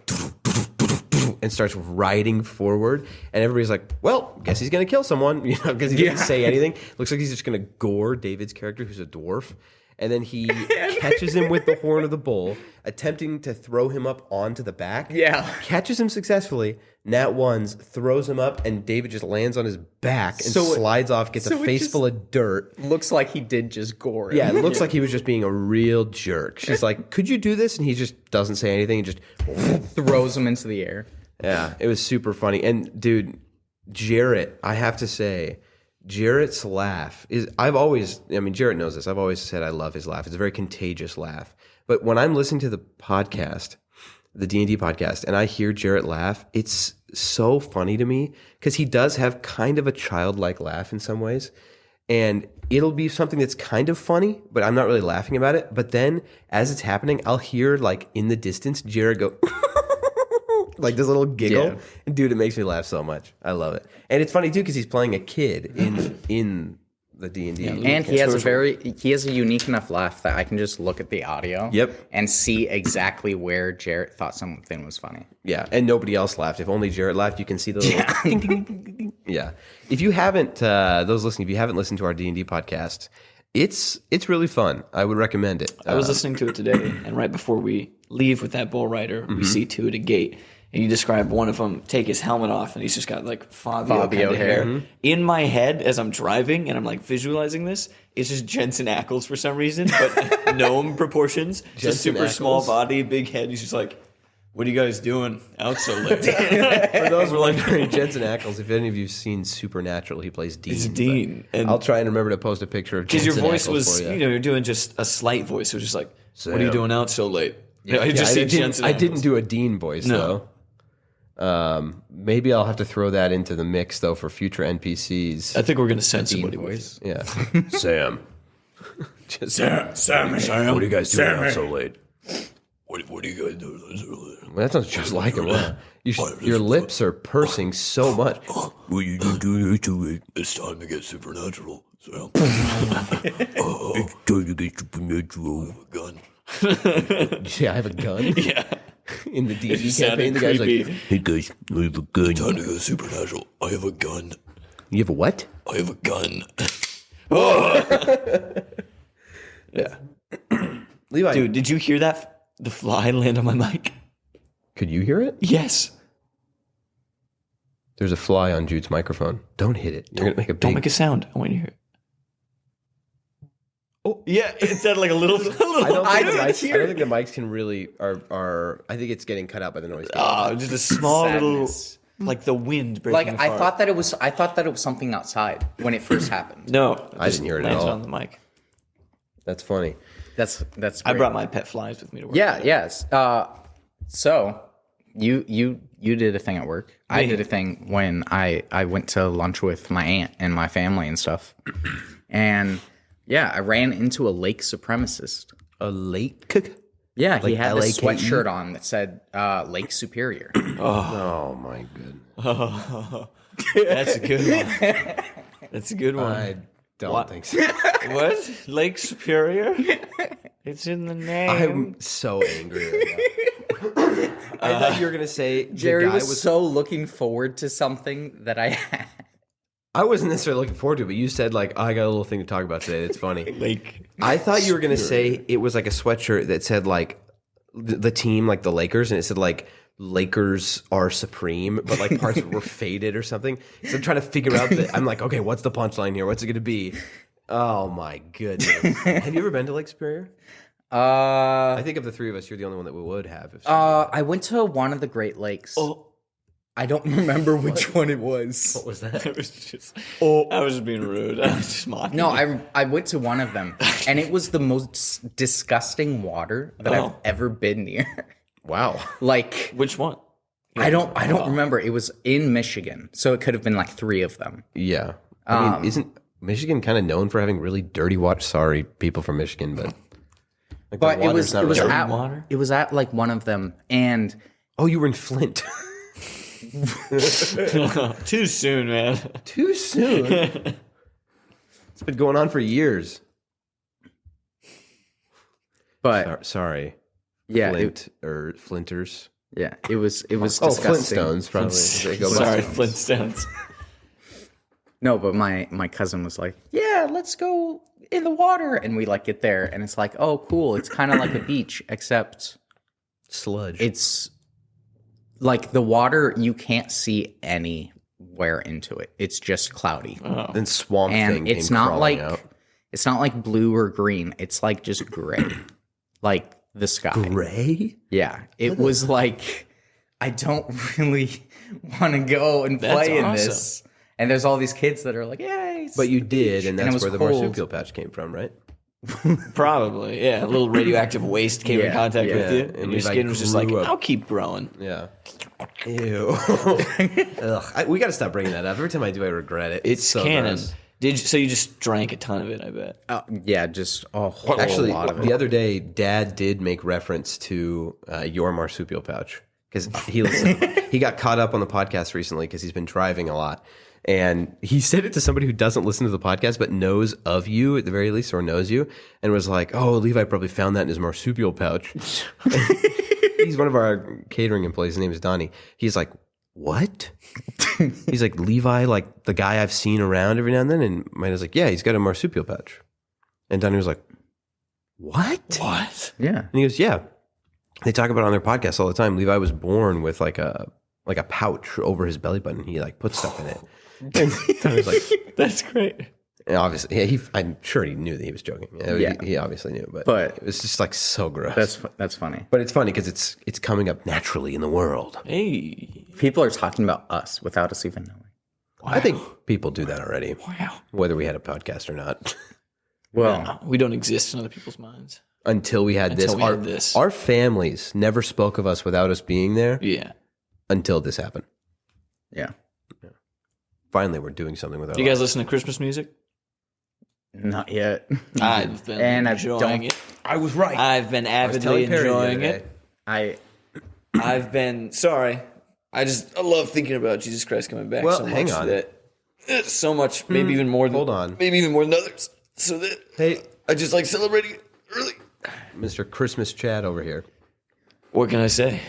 and starts riding forward. And everybody's like, well, guess he's going to kill someone, because he doesn't say anything. Looks like he's just going to gore David's character, who's a dwarf. And then he catches him with the horn of the bull, attempting to throw him up onto the back. Yeah. Catches him successfully. Nat ones, throws him up, and David just lands on his back and slides off, gets a face full of dirt. Looks like he did just gore him. Yeah, it looks like he was just being a real jerk. She's like, could you do this? And he just doesn't say anything and just throws him into the air. Yeah, it was super funny. And dude, Jarrett, I have to say, Jarrett's laugh is, Jarrett knows this. I've always said I love his laugh. It's a very contagious laugh. But when I'm listening to the podcast, the D&D podcast, and I hear Jarrett laugh, it's so funny to me because he does have kind of a childlike laugh in some ways. and it'll be something that's kind of funny, but I'm not really laughing about it. But then as it's happening, I'll hear like in the distance Jared go like this little giggle. Yeah. And dude, it makes me laugh so much. I love it. And it's funny too because he's playing a kid in the D&D. And he has a unique enough laugh that I can just look at the audio and see exactly where Jarrett thought something was funny. Yeah, and nobody else laughed. If only Jarrett laughed, you can see the little ding, ding, ding, ding, ding. Yeah. If you haven't, those listening, if you haven't listened to our D&D podcast, it's really fun. I would recommend it. I was listening to it today, and right before we leave with that bull rider, we see two at a gate. And you describe one of them take his helmet off, and he's just got like Fabio kind of hair. In my head, as I'm driving and I'm like visualizing this, it's just Jensen Ackles for some reason, but gnome proportions. Just super small body, big head. He's just like, "What are you guys doing out so late?" For those who are like Jensen Ackles, if any of you've seen Supernatural, he plays Dean. He's Dean. And I'll try and remember to post a picture of Jensen because your voice Ackles was, for you. you're doing just a slight voice. It was just like, "What are you doing out so late?" Yeah, I didn't do a Dean voice though. Maybe I'll have to throw that into the mix though for future NPCs. I think we're gonna send somebody voice. Yeah, Sam. Sam. What are you guys doing out so late? What are you guys doing so late? Well, that sounds just like him. Wow. Your lips are pursing so much. What are you doing too late? It's time to get supernatural, Sam. It's time to get supernatural. A gun. Yeah, I have a gun. Yeah. In the D&D campaign, the guy's like, "Hey guys, I have a gun. Time to go supernatural. I have a gun. You have a what? I have a gun." Yeah. Levi, Dude, did you hear that? The fly land on my mic? could you hear it? Yes. There's a fly on Jude's microphone. Don't hit it. You're gonna make a big. Don't make a sound. I want you to hear it. Oh yeah, it sounded like a little. I don't think the mics can really are. I think it's getting cut out by the noise. Just a small little, like the wind breaking. Like I thought that it was something outside when it first happened. No, I didn't hear it at all. on the mic. That's funny. That's. I Great. brought my pet flies with me to work. Yeah. Yes. So you did a thing at work. I did a thing when I went to lunch with my aunt and my family and stuff, and. Yeah, I ran into a lake supremacist. A lake? Yeah, Like he had this LAKE? sweatshirt on that said Lake Superior. Oh my goodness. That's a good one. That's a good one. I don't think so. What? Lake Superior? It's in the name. I'm so angry right now. I thought you were gonna say Jerry the guy was so looking forward to something that I had. I wasn't necessarily looking forward to it, but you said like, I got a little thing to talk about today. It's funny. Lake. I thought you were gonna say it was like a sweatshirt that said like the team, like the Lakers, and it said like Lakers are supreme, but like parts were faded or something. So I'm trying to figure out I'm like, okay, what's the punchline here? What's it gonna be? Oh my goodness. Have you ever been to Lake Superior? I think of the three of us, you're the only one that we would have. I went to one of the Great Lakes. Oh. I don't remember which one it was. What was that? I was just being rude. I was just mocking. No, I went to one of them, and it was the most disgusting water that I've ever been near. Wow. Like, Which one? I don't remember. It was in Michigan, so it could have been like 3 of them. Yeah. I mean, isn't Michigan kind of known for having really dirty water? Sorry, people from Michigan, but like But the water's not really dirty. water? It was at like one of them, and Oh, you were in Flint. Too soon, man. Too soon. It's been going on for years. but Sorry. yeah, Flint or Flinters. it was Oh, disgusting. Flintstones, probably. They go by Sorry, Flintstones. Flintstones. No, but my cousin was like, "Yeah, let's go in the water," and we like get there, and it's like, "Oh, cool! It's kind of like a beach, except Sludge. it's like the water you can't see anywhere into it. It's just cloudy, and Swamp and Thing it's came not crawling like out. it's not like blue or green. It's like just gray, like the sky. Gray? Yeah, it was like I don't really want to go and That's play in awesome. this. And there's all these kids that are like, "Yay!" But you did, and it that's was where the cold. marsupial patch came from, right? Probably, yeah. A little radioactive waste came in contact with you, and your Levi skin was just like, grew up. I'll keep growing. Yeah. Ew. Ugh. We got to stop bringing that up. Every time I do, I regret it. It's so canon. gross. So you just drank a ton of it, I bet. Yeah, just a whole Actually, lot of it. the other day, Dad did make reference to your marsupial pouch because he got caught up on the podcast recently because he's been driving a lot. And he said it to somebody who doesn't listen to the podcast but knows of you at the very least, or knows you, and was like, "Oh, Levi probably found that in his marsupial pouch." He's one of our catering employees. His name is Donnie. He's like, "What?" He's like, "Levi, like the guy I've seen around every now and then." And mine was like, "Yeah, he's got a marsupial pouch." And Donnie was like, "What?" What? Yeah. And he goes, "Yeah, they talk about it on their podcast all the time. Levi was born with like a pouch over his belly button. He like put stuff in it." And I was like, That's great. and obviously, yeah, I'm sure he knew that he was joking. Yeah. He obviously knew, but But- it was just like so gross. That's funny. But it's funny because it's coming up naturally in the world. Hey. People are talking about us without us even knowing. I think people do that already, Wow. whether we had a podcast or not. Well, We don't exist in other people's minds. Until we had Until this. we had this. Our families never spoke of us without us being there Yeah. until this happened. yeah. Finally, we're doing something with our Do you guys lives. listen to Christmas music? Not yet. I've been And I enjoying don't- it. I was right. I've been avidly enjoying it. I've been sorry. I love thinking about Jesus Christ coming back. Well, so hang much on. that so much, maybe even more than Hold on. maybe even more than others. So that Hey, I just like celebrating it early. Mr. Christmas Chad over here. What can I say?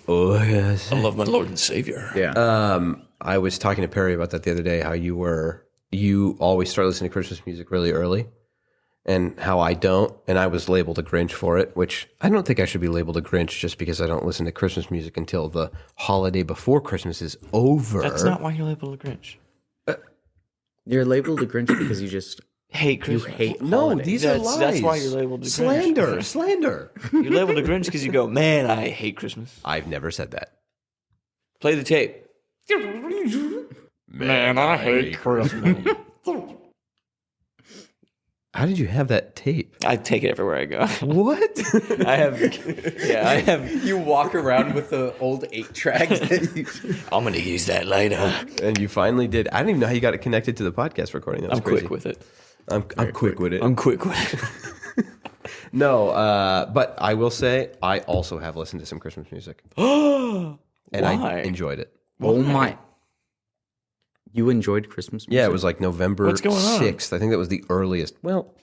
Oh, yes. I love my Lord and Savior. Yeah. I was talking to Perry about that the other day, how you always start listening to Christmas music really early and how I don't. And I was labeled a Grinch for it, which I don't think I should be labeled a Grinch just because I don't listen to Christmas music until the holiday before Christmas is over. That's not why you're labeled a Grinch. You're labeled a Grinch because you just Hate Christmas. hate No, holidays. these are lies. That's why you're labeled a Grinch. Slander. You're labeled a Grinch because you go, man, I hate Christmas. I've never said that. Play the tape. Man, I hate Christmas. How did you have that tape? I take it everywhere I go. What? I have. You walk around with the old 8-track. I'm going to use that later. And you finally did. I don't even know how you got it connected to the podcast recording. That was I'm crazy. quick with it. I'm quick with it. I'm quick with it. No, but I will say I also have listened to some Christmas music. And I Why? enjoyed it. Oh my. You enjoyed Christmas music? Yeah, it was like November What's going on? 6th. I think that was the earliest. Well,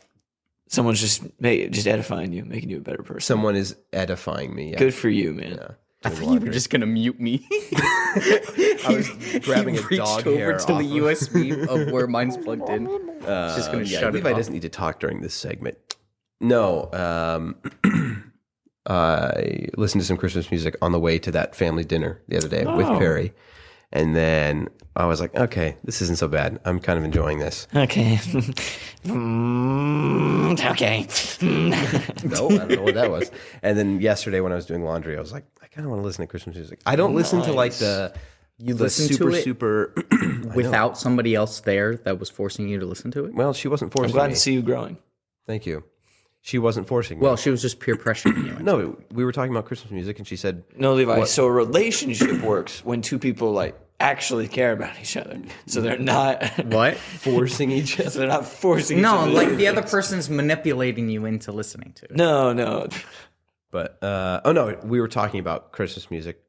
Someone's just edifying you, making you a better person. someone is edifying me. Yeah. Good for you, man. I thought you were just going to mute me. I was grabbing He a reached dog over hair to off the of- USB of where mine's plugged in. Just going to Yeah, shut it Levi off. doesn't need to talk during this segment. No, I listened to some Christmas music on the way to that family dinner the other day with Perry. And then I was like, okay, this isn't so bad. I'm kind of enjoying this. Okay. Okay. No, I don't know what that was. And then yesterday when I was doing laundry, I was like, I kind of want to listen to Christmas music. I don't listen to like the listen super, to it super. without somebody else there that was forcing you to listen to it? Well, she wasn't I'm forcing glad me. to see you growing. Thank you. She wasn't forcing me. Well, she was just peer pressuring you. No, we were talking about Christmas music, and she said, No, Levi. So a relationship works when two people like actually care about each other. So they're not What? forcing each other. So they're not forcing. each No, other to like do the other things. person's manipulating you into listening to it. No. But oh no, we were talking about Christmas music.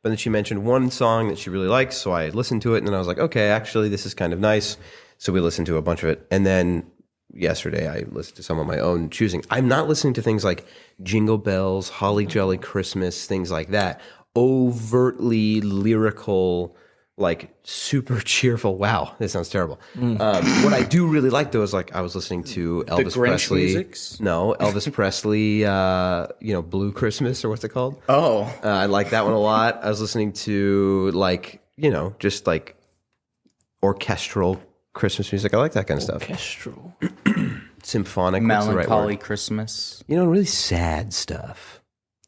But then she mentioned one song that she really likes, so I listened to it, and then I was like, okay, actually, this is kind of nice. So we listened to a bunch of it, and then yesterday I listened to some of my own choosing. I'm not listening to things like Jingle Bells, Holly Jolly Christmas, things like that. Overtly lyrical, like super cheerful. Wow, this sounds terrible. What I do really like though is like I was listening to Elvis Grinch Presley. musics? No, Elvis Presley. Blue Christmas or what's it called? Oh. I like that one a lot. I was listening to like just like orchestral Christmas music. I like that kind of stuff. Orchestral. Symphonic. What's the right Melancholy word? Christmas. Really sad stuff.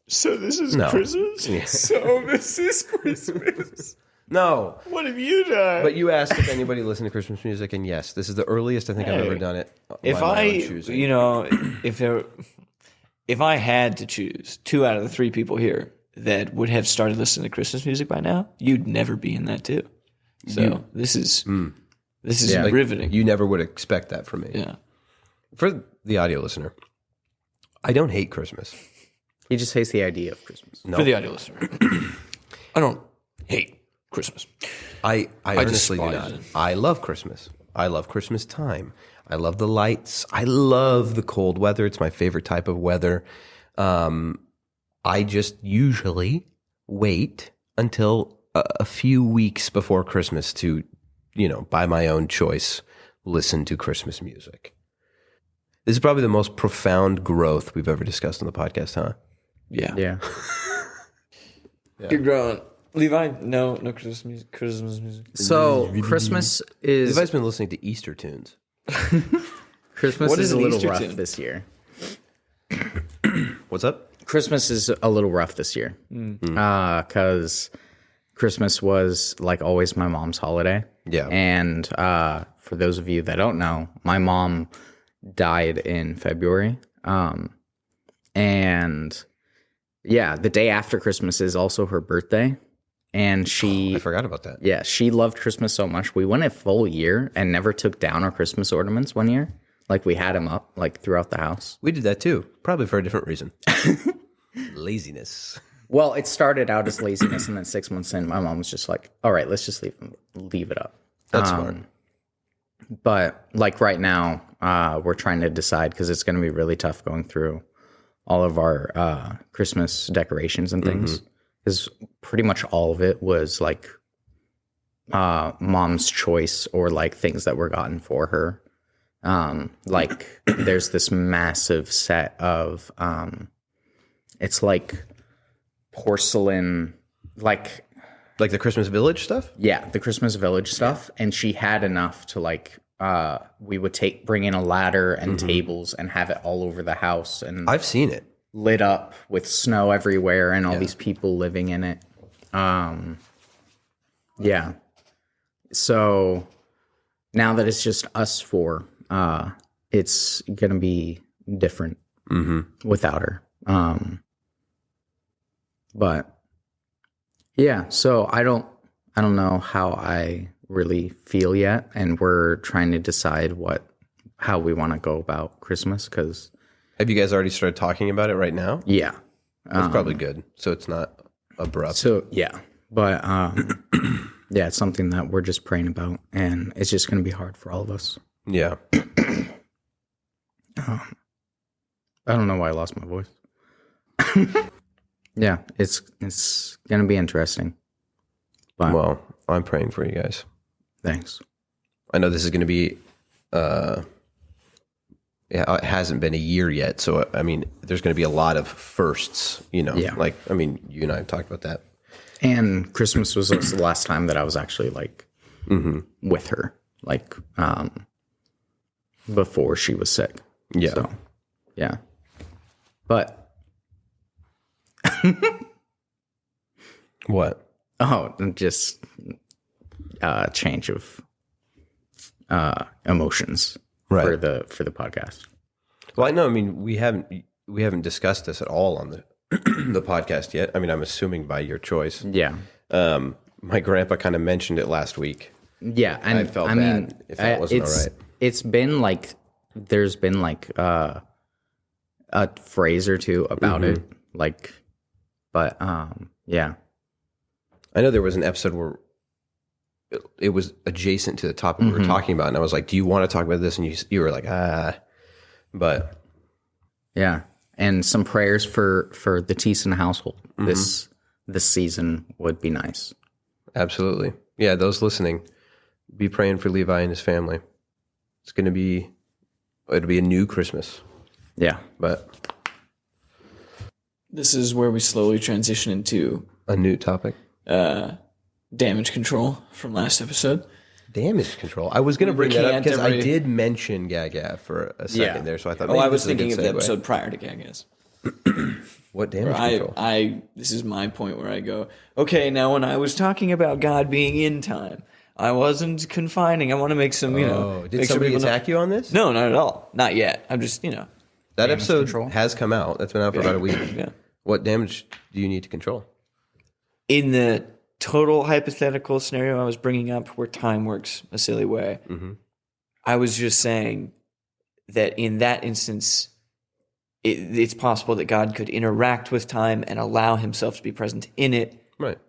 So this is No. Christmas. Yeah. So this is Christmas. No. What have you done? But you asked if anybody listened to Christmas music, and yes, this is the earliest I think I've ever done it. If by my own I, choosing. if I had to choose 2 out of the 3 people here that would have started listening to Christmas music by now, you'd never be in that too. So this is This is Yeah. riveting. You never would expect that from me. Yeah. For the audio listener, I don't hate Christmas. He just hates the idea of Christmas. No. For the audio listener, I don't hate Christmas. I honestly do despise not. it. I love Christmas. I love Christmas time. I love the lights. I love the cold weather. It's my favorite type of weather. I just usually wait until a few weeks before Christmas to, by my own choice, listen to Christmas music. This is probably the most profound growth we've ever discussed on the podcast, huh? Yeah. Yeah. You're growing. Levi, no Christmas music. So Christmas is Levi's been listening to Easter tunes. Christmas What is is a an little Easter rough tune? this year. What's up? Christmas is a little rough this year because Christmas was like always my mom's holiday. Yeah. And for those of you that don't know, my mom died in February. And yeah, the day after Christmas is also her birthday. And I forgot about that. yeah, she loved Christmas so much. We went a full year and never took down our Christmas ornaments one year. Like we had them up like throughout the house. We did that too, probably for a different reason. Laziness. Well, it started out as laziness, and then 6 months in, my mom was just like, "All right, let's just leave it up." That's smart. But like right now, we're trying to decide because it's going to be really tough going through all of our Christmas decorations and things. Because pretty much all of it was like mom's choice or like things that were gotten for her. Like there's this massive set of it's like porcelain, like the Christmas Village stuff? yeah, the Christmas Village stuff. And she had enough to like we would bring in a ladder and tables and have it all over the house and I've seen it. lit up with snow everywhere and all these people living in it. Yeah. So now that it's just us four, it's gonna be different without her. But yeah, so I don't know how I really feel yet, and we're trying to decide how we want to go about Christmas because Have you guys already started talking about it right now? yeah. That's probably good. So it's not abrupt. So yeah, but yeah, it's something that we're just praying about, and it's just going to be hard for all of us. Yeah. I don't know why I lost my voice. Yeah, it's going to be interesting. But Well, I'm praying for you guys. thanks. I know this is going to be, it hasn't been a year yet. So, I mean, there's going to be a lot of firsts, Yeah. Like, I mean, you and I have talked about that. And Christmas was also the last time that I was actually like with her, like before she was sick. Yeah. So, yeah. But What? just change of emotions Right. for the podcast. Well, I know. I mean, we haven't discussed this at all on the the podcast yet. I mean, I'm assuming by your choice. Yeah. My grandpa kind of mentioned it last week. Yeah, and I felt I bad mean, if that wasn't all right. It's been like there's been like a phrase or two about it, like, but yeah, I know there was an episode where it was adjacent to the topic we were talking about, and I was like, "Do you want to talk about this?" And you were like, but yeah, and some prayers for the Thiessen household this season would be nice. absolutely, yeah. Those listening, be praying for Levi and his family. It'll be a new Christmas, Yeah, but This is where we slowly transition into a new topic. damage control from last episode. Damage control. I was going to bring that up Recant because I every- did mention Gaga for a second there, so I thought. Oh, maybe I was this is a thinking of good the segue. episode prior to Gagas. What damage control? This is my point where I go, okay, now when I was talking about God being in time, I wasn't confining. I want to make some, Did make some somebody people know- attack you on this? No, not at all. Not yet. I'm just, That episode control? has come out. That's been out for about a week. yeah. What damage do you need to control? In the total hypothetical scenario I was bringing up where time works a silly way. Mm-hmm. I was just saying that in that instance, it's possible that God could interact with time and allow himself to be present in it, Right.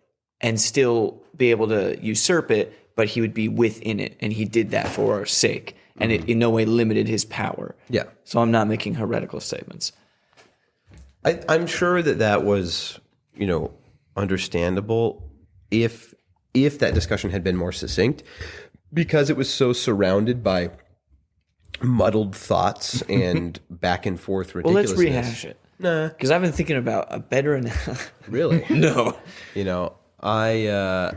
and still be able to usurp it, but he would be within it, and he did that for our sake, and it in no way limited his power. Yeah. So I'm not making heretical statements. I'm sure that was, understandable if that discussion had been more succinct, because it was so surrounded by muddled thoughts and back and forth Well, ridiculousness. let's rehash it. Nah. Because I've been thinking about a better Really? No. I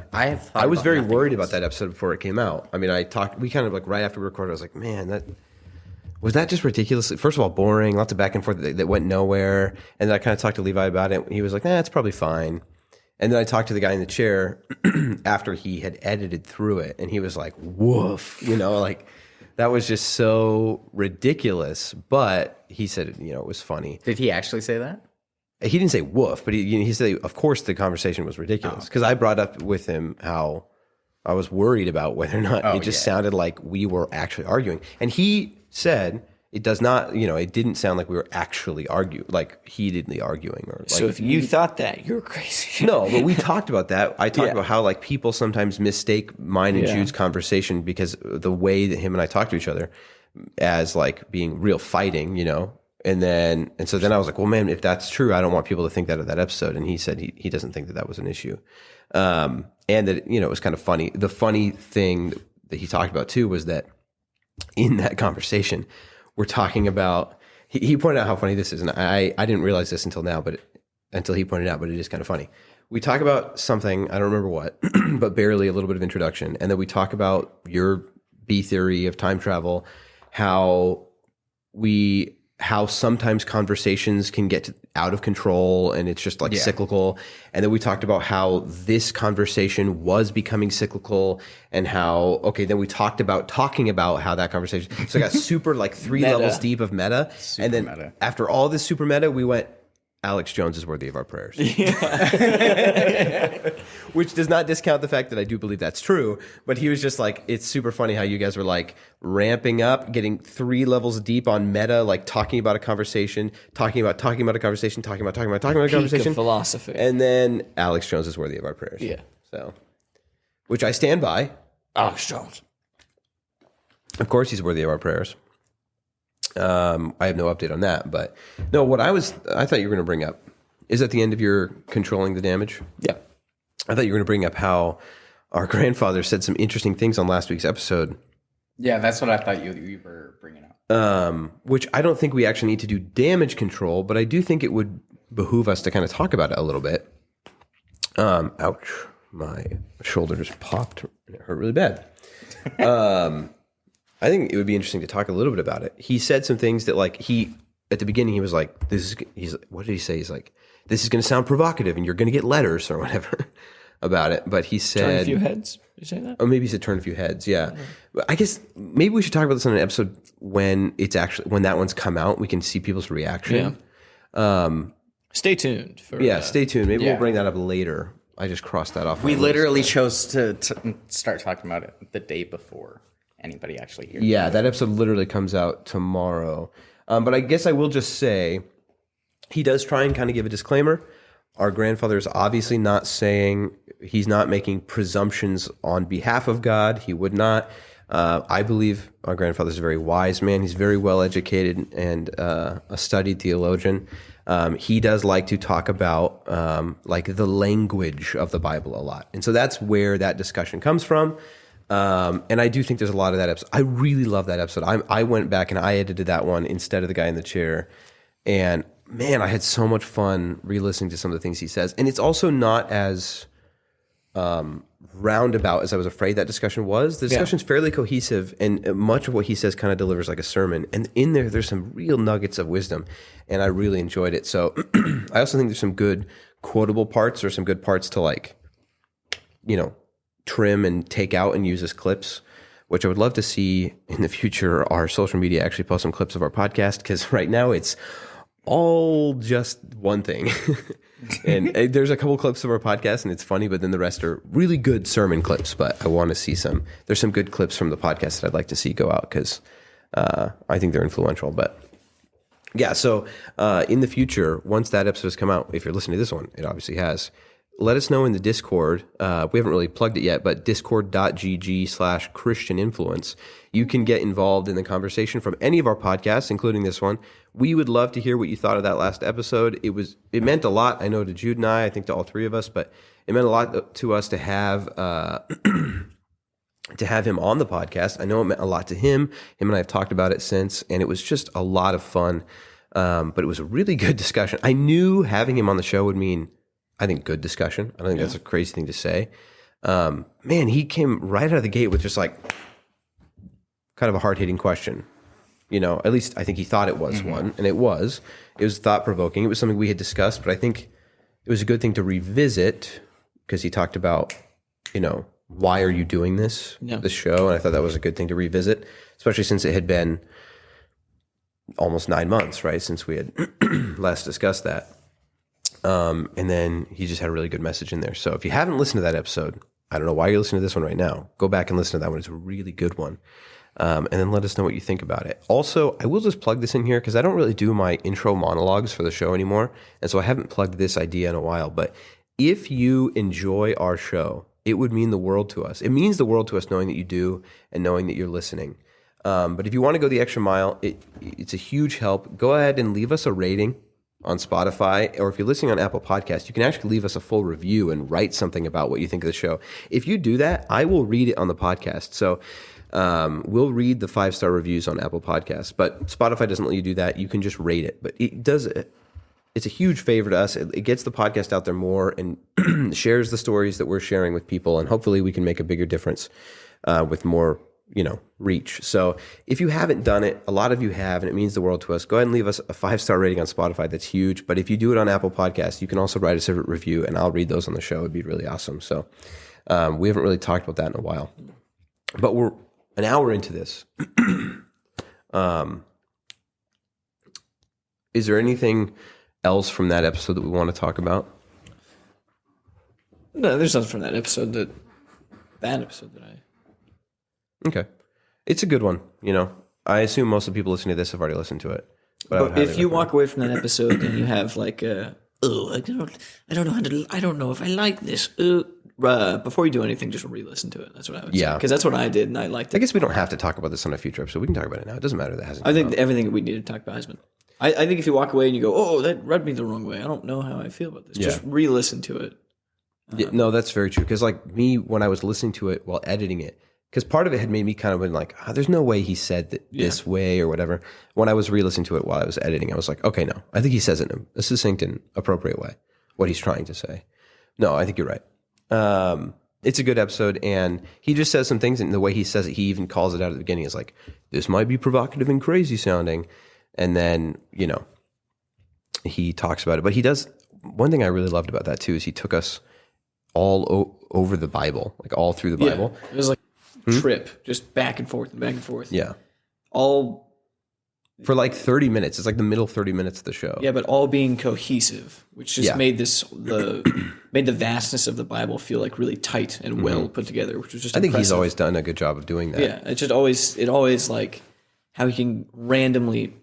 was very worried about that episode before it came out. I mean, we kind of like right after we recorded, I was like, man, was that just ridiculously, first of all, boring, lots of back and forth that went nowhere. And then I kind of talked to Levi about it. He was like, it's probably fine. And then I talked to the guy in the chair after he had edited through it. And he was like, woof, like that was just so ridiculous. But he said, it was funny. Did he actually say that? He didn't say woof, but he said, of course, the conversation was ridiculous. Because I brought up with him how I was worried about whether or not it just sounded like we were actually arguing. And he said it does not, it didn't sound like we were actually heatedly arguing. Or so if you thought that, you're crazy. No, but we talked about that. I talked about how like people sometimes mistake mine and Jude's conversation because the way that him and I talk to each other as like being real fighting, And so then I was like, well, man, if that's true, I don't want people to think that of that episode. And he said he doesn't think that was an issue. And that, it was kind of funny. The funny thing that he talked about too was that in that conversation, we're talking about, he pointed out how funny this is. And I didn't realize this until now, until he pointed out, but it is kind of funny. We talk about something, I don't remember what, but barely a little bit of introduction. And then we talk about your B theory of time travel, how sometimes conversations can get out of control and it's just like cyclical. And then we talked about how this conversation was becoming cyclical and how, then we talked about talking about how that conversation, so it got super like 3 levels deep of meta. Super and then meta. After all this super meta, we went, Alex Jones is worthy of our prayers. Which does not discount the fact that I do believe that's true. But he was just like, it's super funny how you guys were like ramping up, getting 3 levels deep on meta, like talking about a conversation, talking about a conversation, talking about a conversation. Of philosophy. And then Alex Jones is worthy of our prayers. Yeah. So, which I stand by. Alex Jones. Of course he's worthy of our prayers. I have no update on that, but no, I thought you were going to bring up is at the end of your controlling the damage. Yeah. I thought you were going to bring up how our grandfather said some interesting things on last week's episode. Yeah, that's what I thought you were bringing up. Which I don't think we actually need to do damage control, but I do think it would behoove us to kind of talk about it a little bit. Ouch. My shoulder just popped. It hurt really bad. I think it would be interesting to talk a little bit about it. He said some things that like at the beginning he was like, what did he say? He's like, this is going to sound provocative and you're going to get letters or whatever about it. But he said, Turn a few heads. Did you say that? Oh, maybe he said turn a few heads. Yeah. But I guess maybe we should talk about this on an episode when that one's come out, we can see people's reaction. Yeah. Stay tuned. Stay tuned. Maybe we'll bring that up later. I just crossed that off. We literally chose to start talking about it the day before anybody actually hears. Yeah, that episode literally comes out tomorrow. But I guess I will just say he does try and kind of give a disclaimer. Our grandfather is obviously not saying, he's not making presumptions on behalf of God. He would not. I believe our grandfather is a very wise man. He's very well educated and a studied theologian. He does like to talk about like the language of the Bible a lot. And so that's where that discussion comes from. And I do think there's a lot of that episode. I really love that episode. I went back and I edited that one instead of the guy in the chair. And man, I had so much fun re-listening to some of the things he says. And it's also not as roundabout as I was afraid that discussion was. The discussion's fairly cohesive, and much of what he says kind of delivers like a sermon. And in there's some real nuggets of wisdom, and I really enjoyed it. So I also think there's some good quotable parts or some good parts to like, trim and take out and use as clips, which I would love to see in the future. Our social media actually post some clips of our podcast, because right now it's all just one thing. And there's a couple clips of our podcast and it's funny, but then the rest are really good sermon clips. But I want to see there's some good clips from the podcast that I'd like to see go out because I think they're influential. But yeah, so in the future, once that episode has come out, if you're listening to this one, it obviously has, let us know in the Discord. We haven't really plugged it yet, but discord.gg/Christian Influence. You can get involved in the conversation from any of our podcasts, including this one. We would love to hear what you thought of that last episode. It meant a lot, I know, to Jude and I think to all three of us, but it meant a lot to us to have him on the podcast. I know it meant a lot to him. Him and I have talked about it since, and it was just a lot of fun. But it was a really good discussion. I knew having him on the show would mean, I think, good discussion. I don't think that's a crazy thing to say. Man, he came right out of the gate with just like kind of a hard-hitting question. You know, at least I think he thought it was one, and it was. It was thought-provoking. It was something we had discussed, but I think it was a good thing to revisit because he talked about, you know, why are you doing this show? And I thought that was a good thing to revisit, especially since it had been almost 9 months, right, since we had last discussed that. And then he just had a really good message in there. So if you haven't listened to that episode, I don't know why you're listening to this one right now. Go back and listen to that one. It's a really good one. And then let us know what you think about it. Also, I will just plug this in here because I don't really do my intro monologues for the show anymore. And so I haven't plugged this idea in a while. But if you enjoy our show, it would mean the world to us. It means the world to us knowing that you do and knowing that you're listening. But if you want to go the extra mile, it's a huge help. Go ahead and leave us a rating on Spotify, or if you're listening on Apple Podcasts, you can actually leave us a full review and write something about what you think of the show. If you do that, I will read it on the podcast. So we'll read the 5-star reviews on Apple Podcasts, but Spotify doesn't let you do that. You can just rate it, but it does. It's a huge favor to us. It gets the podcast out there more and shares the stories that we're sharing with people, and hopefully we can make a bigger difference with more, you know, reach. So if you haven't done it, a lot of you have, and it means the world to us. Go ahead and leave us a 5-star rating on Spotify. That's huge. But if you do it on Apple Podcasts, you can also write us a review, and I'll read those on the show. It'd be really awesome. So we haven't really talked about that in a while, but we're an hour into this. Is there anything else from that episode that we want to talk about? No, there's nothing from that episode that I... Okay. It's a good one, you know. I assume most of the people listening to this have already listened to it. But if you walk away from that episode and you have like I don't know if I like this. Before you do anything, just re-listen to it. That's what I would say. Because that's what I did, and I liked it. I guess we don't have to talk about this on a future episode. We can talk about it now. It doesn't matter that hasn't. I think everything that we need to talk about has been. I think if you walk away and you go, "Oh, that rubbed me the wrong way. I don't know how I feel about this." Just re-listen to it. No, that's very true. Because like me, when I was listening to it while editing it, because part of it had made me kind of been like, there's no way he said that this way or whatever. When I was re-listening to it while I was editing, I was like, okay, no, I think he says it in a succinct and appropriate way, what he's trying to say. No, I think you're right. It's a good episode, and he just says some things, and the way he says it, he even calls it out at the beginning. Is like, this might be provocative and crazy sounding. And then, you know, he talks about it. But he does, one thing I really loved about that too is he took us all over the Bible, like all through the Bible. It was like trip, just back and forth and back and forth. Yeah. All for like 30 minutes. It's like the middle 30 minutes of the show. Yeah, but all being cohesive, which just made made the vastness of the Bible feel like really tight and well put together, which was just I think he's always done a good job of doing that. Yeah, it always like how he can randomly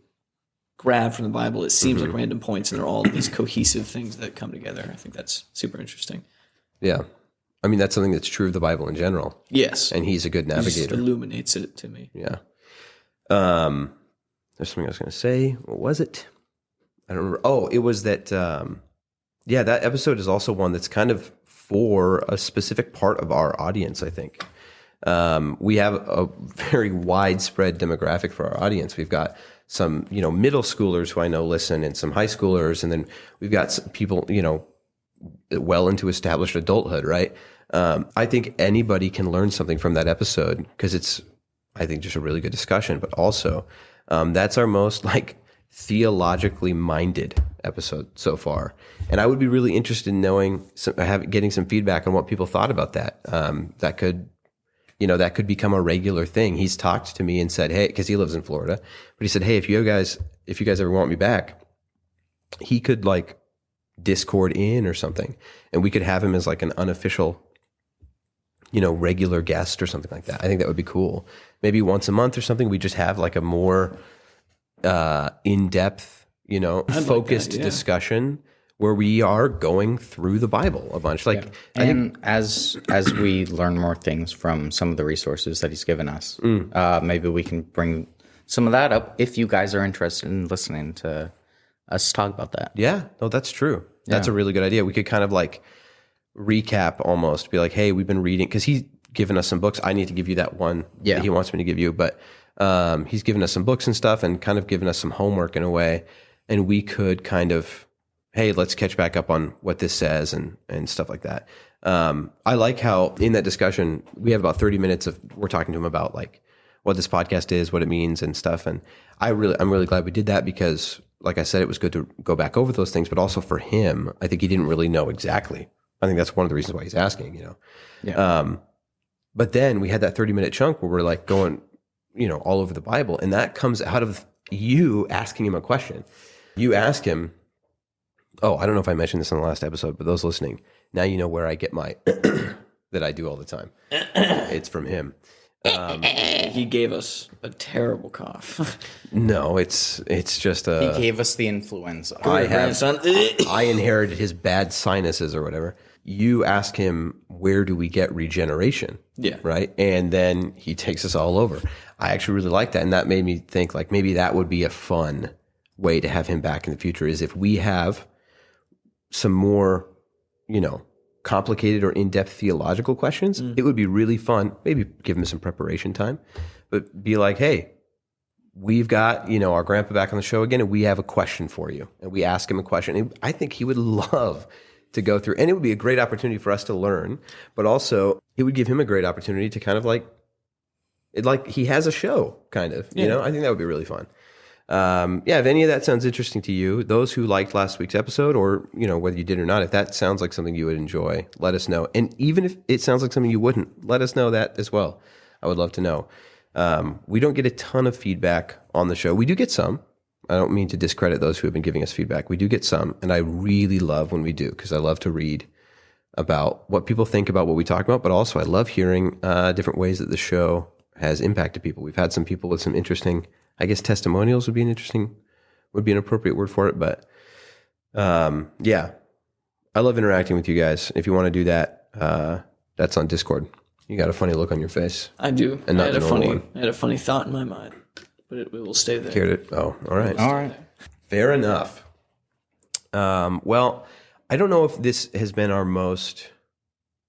grab from the Bible. It seems like random points, and they're all these cohesive things that come together. I think that's super interesting. Yeah. I mean, that's something that's true of the Bible in general. Yes. And he's a good navigator. He just illuminates it to me. Yeah. There's something I was going to say. What was it? I don't remember. Oh, it was that, that episode is also one that's kind of for a specific part of our audience, I think. We have a very widespread demographic for our audience. We've got some, middle schoolers who I know listen, and some high schoolers, and then we've got some people, well into established adulthood, right? I think anybody can learn something from that episode because it's, I think, just a really good discussion. But also, that's our most theologically minded episode so far, and I would be really interested in knowing, getting some feedback on what people thought about that. That could become a regular thing. He's talked to me and said, "Hey," because he lives in Florida, but he said, "Hey, if you guys ever want me back, he could like Discord in or something, and we could have him as like an unofficial, regular guest or something like that. I think that would be cool. Maybe once a month or something. We just have like a more in-depth, focused discussion where we are going through the Bible a bunch. Like, I think as we learn more things from some of the resources that he's given us, maybe we can bring some of that up if you guys are interested in listening to us talk about that. Yeah, no, that's true. That's a really good idea. We could kind of like recap almost, be like, hey, we've been reading, because he's given us some books. I need to give you that one that he wants me to give you, but he's given us some books and stuff and kind of given us some homework in a way. And we could kind of, hey, let's catch back up on what this says and stuff like that. I like how in that discussion, we have about 30 minutes of, we're talking to him about like what this podcast is, what it means and stuff. And I'm really glad we did that because, like I said, it was good to go back over those things, but also for him, I think he didn't really know exactly. I think that's one of the reasons why he's asking, But then we had that 30-minute chunk where we're like going, all over the Bible. And that comes out of you asking him a question. You ask him, I don't know if I mentioned this in the last episode, but those listening, now you know where I get my that I do all the time. It's from him. He gave us a terrible cough. No, it's just He gave us the influenza. I inherited his bad sinuses or whatever. You ask him, where do we get regeneration? Yeah. Right? And then he takes us all over. I actually really like that. And that made me think like maybe that would be a fun way to have him back in the future is if we have some more, complicated or in-depth theological questions, it would be really fun. Maybe give him some preparation time, but be like, hey, we've got, our grandpa back on the show again, and we have a question for you. And we ask him a question. And I think he would love to go through, and it would be a great opportunity for us to learn, but also it would give him a great opportunity to kind of like he has a show kind of, I think that would be really fun. If any of that sounds interesting to you, those who liked last week's episode or, whether you did or not, if that sounds like something you would enjoy, let us know. And even if it sounds like something you wouldn't, let us know that as well. I would love to know. We don't get a ton of feedback on the show. We do get some. I don't mean to discredit those who have been giving us feedback. We do get some, and I really love when we do because I love to read about what people think about what we talk about, but also I love hearing different ways that the show has impacted people. We've had some people with some interesting, I guess testimonials would be an appropriate word for it, but I love interacting with you guys. If you want to do that, that's on Discord. You got a funny look on your face. I do. And I had a funny thought in my mind, but it will stay there. All right. Fair enough. Well, I don't know if this has been our most.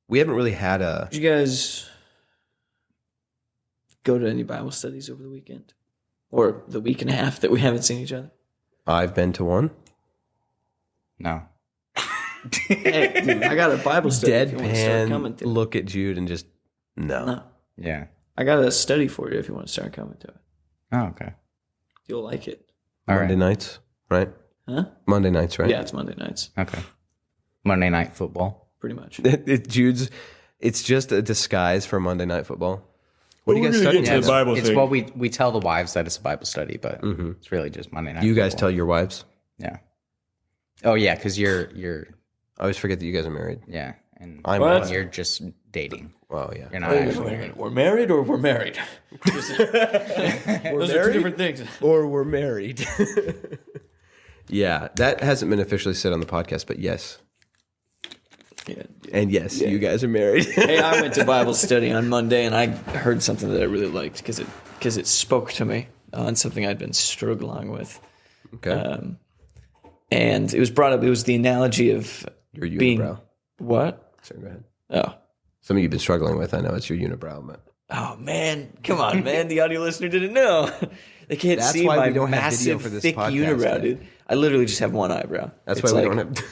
We haven't really had a. Did you guys go to any Bible studies over the weekend? Or the week and a half that we haven't seen each other? I've been to one. No. Hey, dude, I got a Bible study. If you want to start coming Deadpan to it. look at Jude and just no. Yeah. I got a study for you if you want to start coming to it. Oh, okay. You'll like it. Monday nights, right? Huh? Monday nights, right? Yeah, it's Monday nights. Okay. Monday Night Football. Pretty much. Jude's. It's just a disguise for Monday Night Football. What do you guys study? The Bible It's thing. what we tell the wives that it's a Bible study, but it's really just Monday Night Do you guys Football. tell your wives? Yeah. Oh yeah, because you're I always forget that you guys are married. yeah, and I'm What? not. you're just dating. Wow, yeah. You're not actually. We're married or we're married? Those are two different things. Or we're married. Yeah, that hasn't been officially said on the podcast, but yes. Yeah. And yes, you guys are married. Hey, I went to Bible study on Monday, and I heard something that I really liked because it spoke to me on something I'd been struggling with. Okay. And it was brought up. It was the analogy of Your being unibrow. what? Sorry, go ahead. Oh, Something you've been struggling with. I know it's your unibrow, but oh man! Come on, man. The audio listener didn't know. They can't That's see why my we don't have video massive, for this thick podcast, unibrow, man. dude. I literally just have one eyebrow. that's It's why we like- don't have.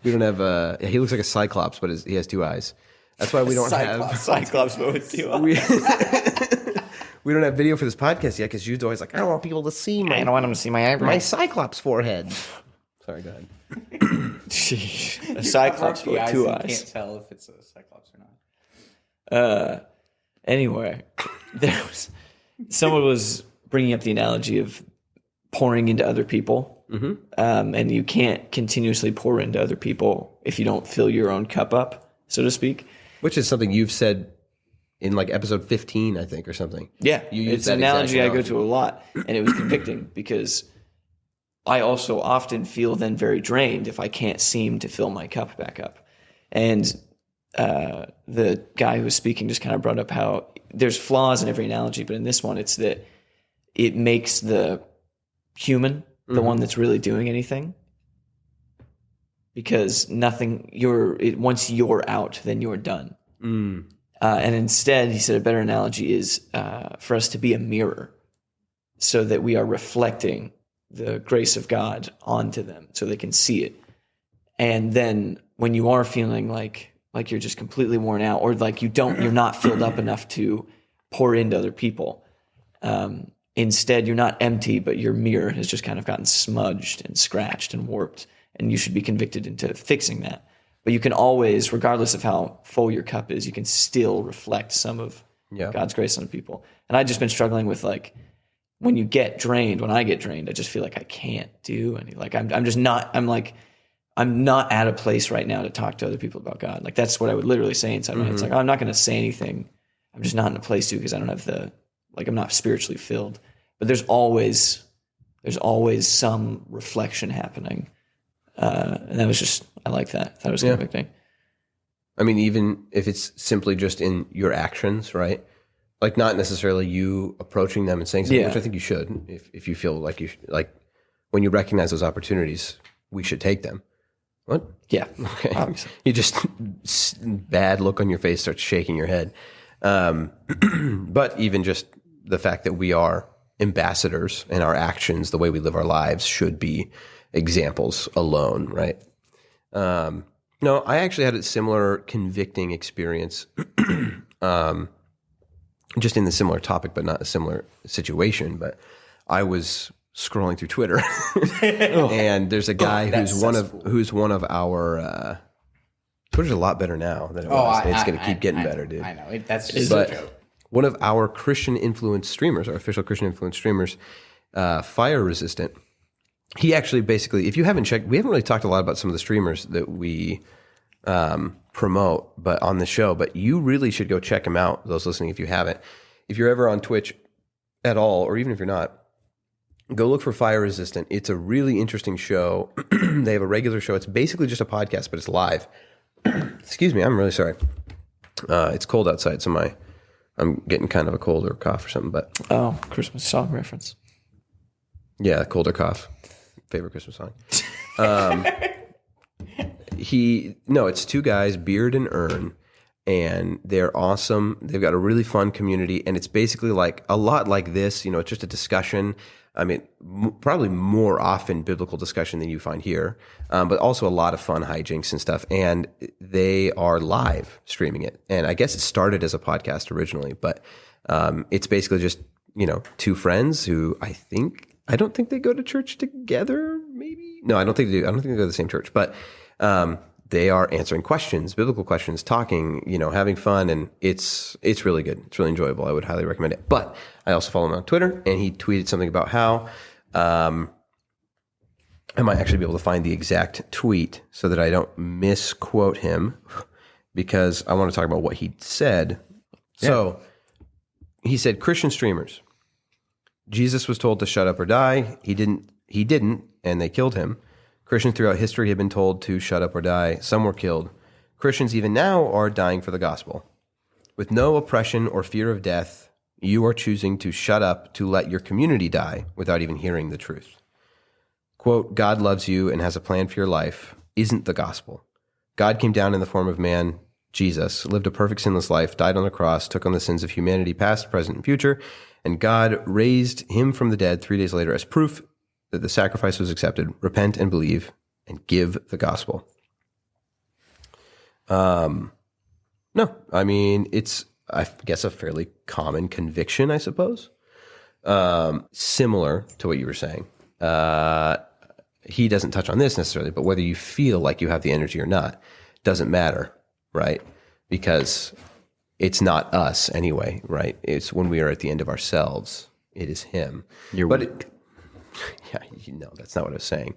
We don't have. He looks like a cyclops, but he has two eyes. That's why we don't have. Cyclops, but with two eyes. We don't have video for this podcast yet because Jude's always like, I don't want people to see I don't want them to see my eyebrow. my cyclops forehead. Sorry, go ahead. A cyclops with two eyes. Can't tell if it's a cyclops or not. Anyway, someone was bringing up the analogy of pouring into other people and you can't continuously pour into other people if you don't fill your own cup up, so to speak. Which is something you've said in like episode 15, I think, or something. Yeah, You use it's that an exact analogy I go analogy. to a lot, and it was convicting because I also often feel then very drained if I can't seem to fill my cup back up. And the guy who was speaking just kind of brought up how there's flaws in every analogy, but in this one, it's that it makes the human the one that's really doing anything. Because once you're out, then you're done. And instead, he said a better analogy is for us to be a mirror so that we are reflecting the grace of God onto them so they can see it. And then when you are feeling like you're just completely worn out or like you're not filled up enough to pour into other people, instead you're not empty, but your mirror has just kind of gotten smudged and scratched and warped, and you should be convicted into fixing that. But you can always, regardless of how full your cup is, you can still reflect some of God's grace on people. And I've just been struggling with like, when I get drained, I just feel like I can't do any. Like I'm not at a place right now to talk to other people about God. Like that's what I would literally say inside my head. It's like, I'm not going to say anything. I'm just not in a place to because I don't have I'm not spiritually filled. But there's always some reflection happening. And that was just, I like that. That was convicting. I mean, even if it's simply just in your actions, right? Like not necessarily you approaching them and saying something, which I think you should. If you feel like when you recognize those opportunities, we should take them. What? Yeah. Okay. Obviously. You just bad look on your face, starts shaking your head. But even just the fact that we are ambassadors and our actions, the way we live our lives, should be examples alone, right? No, I actually had a similar convicting experience, just in the similar topic, but not a similar situation. But I was scrolling through Twitter, and there's a guy who's one of our. Twitter's a lot better now than it was. It's going to keep getting better, dude. I know. That's just a joke. One of our Christian influence streamers, our official Christian influence streamers, Fire Resistant. He actually basically, if you haven't checked, we haven't really talked a lot about some of the streamers that we promote, but on the show. But you really should go check him out. Those listening, if you haven't, if you're ever on Twitch at all, or even if you're not, go look for Fire Resistant. It's a really interesting show. They have a regular show. It's basically just a podcast, but it's live. Excuse me, I'm really sorry. It's cold outside, so I'm getting kind of a cold or cough or something. But Christmas song reference. Yeah, cold or cough. Favorite Christmas song. It's two guys, Beard and Earn, and they're awesome. They've got a really fun community, and it's basically like a lot like this. It's just a discussion. I mean, probably more often biblical discussion than you find here, but also a lot of fun hijinks and stuff. And they are live streaming it. And I guess it started as a podcast originally, but it's basically just, two friends who I don't think they go to church together, maybe? No, I don't think they do. I don't think they go to the same church, but they are answering questions, biblical questions, talking, having fun, and it's really good. It's really enjoyable. I would highly recommend it. But I also follow him on Twitter, and he tweeted something about how I might actually be able to find the exact tweet so that I don't misquote him, because I want to talk about what he said. Yeah. So he said, Christian streamers, Jesus was told to shut up or die. He didn't, and they killed him. Christians throughout history have been told to shut up or die. Some were killed. Christians even now are dying for the gospel. With no oppression or fear of death, you are choosing to shut up to let your community die without even hearing the truth. Quote, God loves you and has a plan for your life isn't the gospel. God came down in the form of man, Jesus, lived a perfect sinless life, died on the cross, took on the sins of humanity, past, present, and future, and God raised him from the dead 3 days later as proof that the sacrifice was accepted. Repent and believe and give the gospel. No, I mean, it's, I guess, a fairly common conviction, I suppose. Similar to what you were saying. He doesn't touch on this necessarily, but whether you feel like you have the energy or not doesn't matter, right? Because it's not us anyway, right? It's when we are at the end of ourselves, it is him. You're weak. Yeah, no, that's not what I was saying.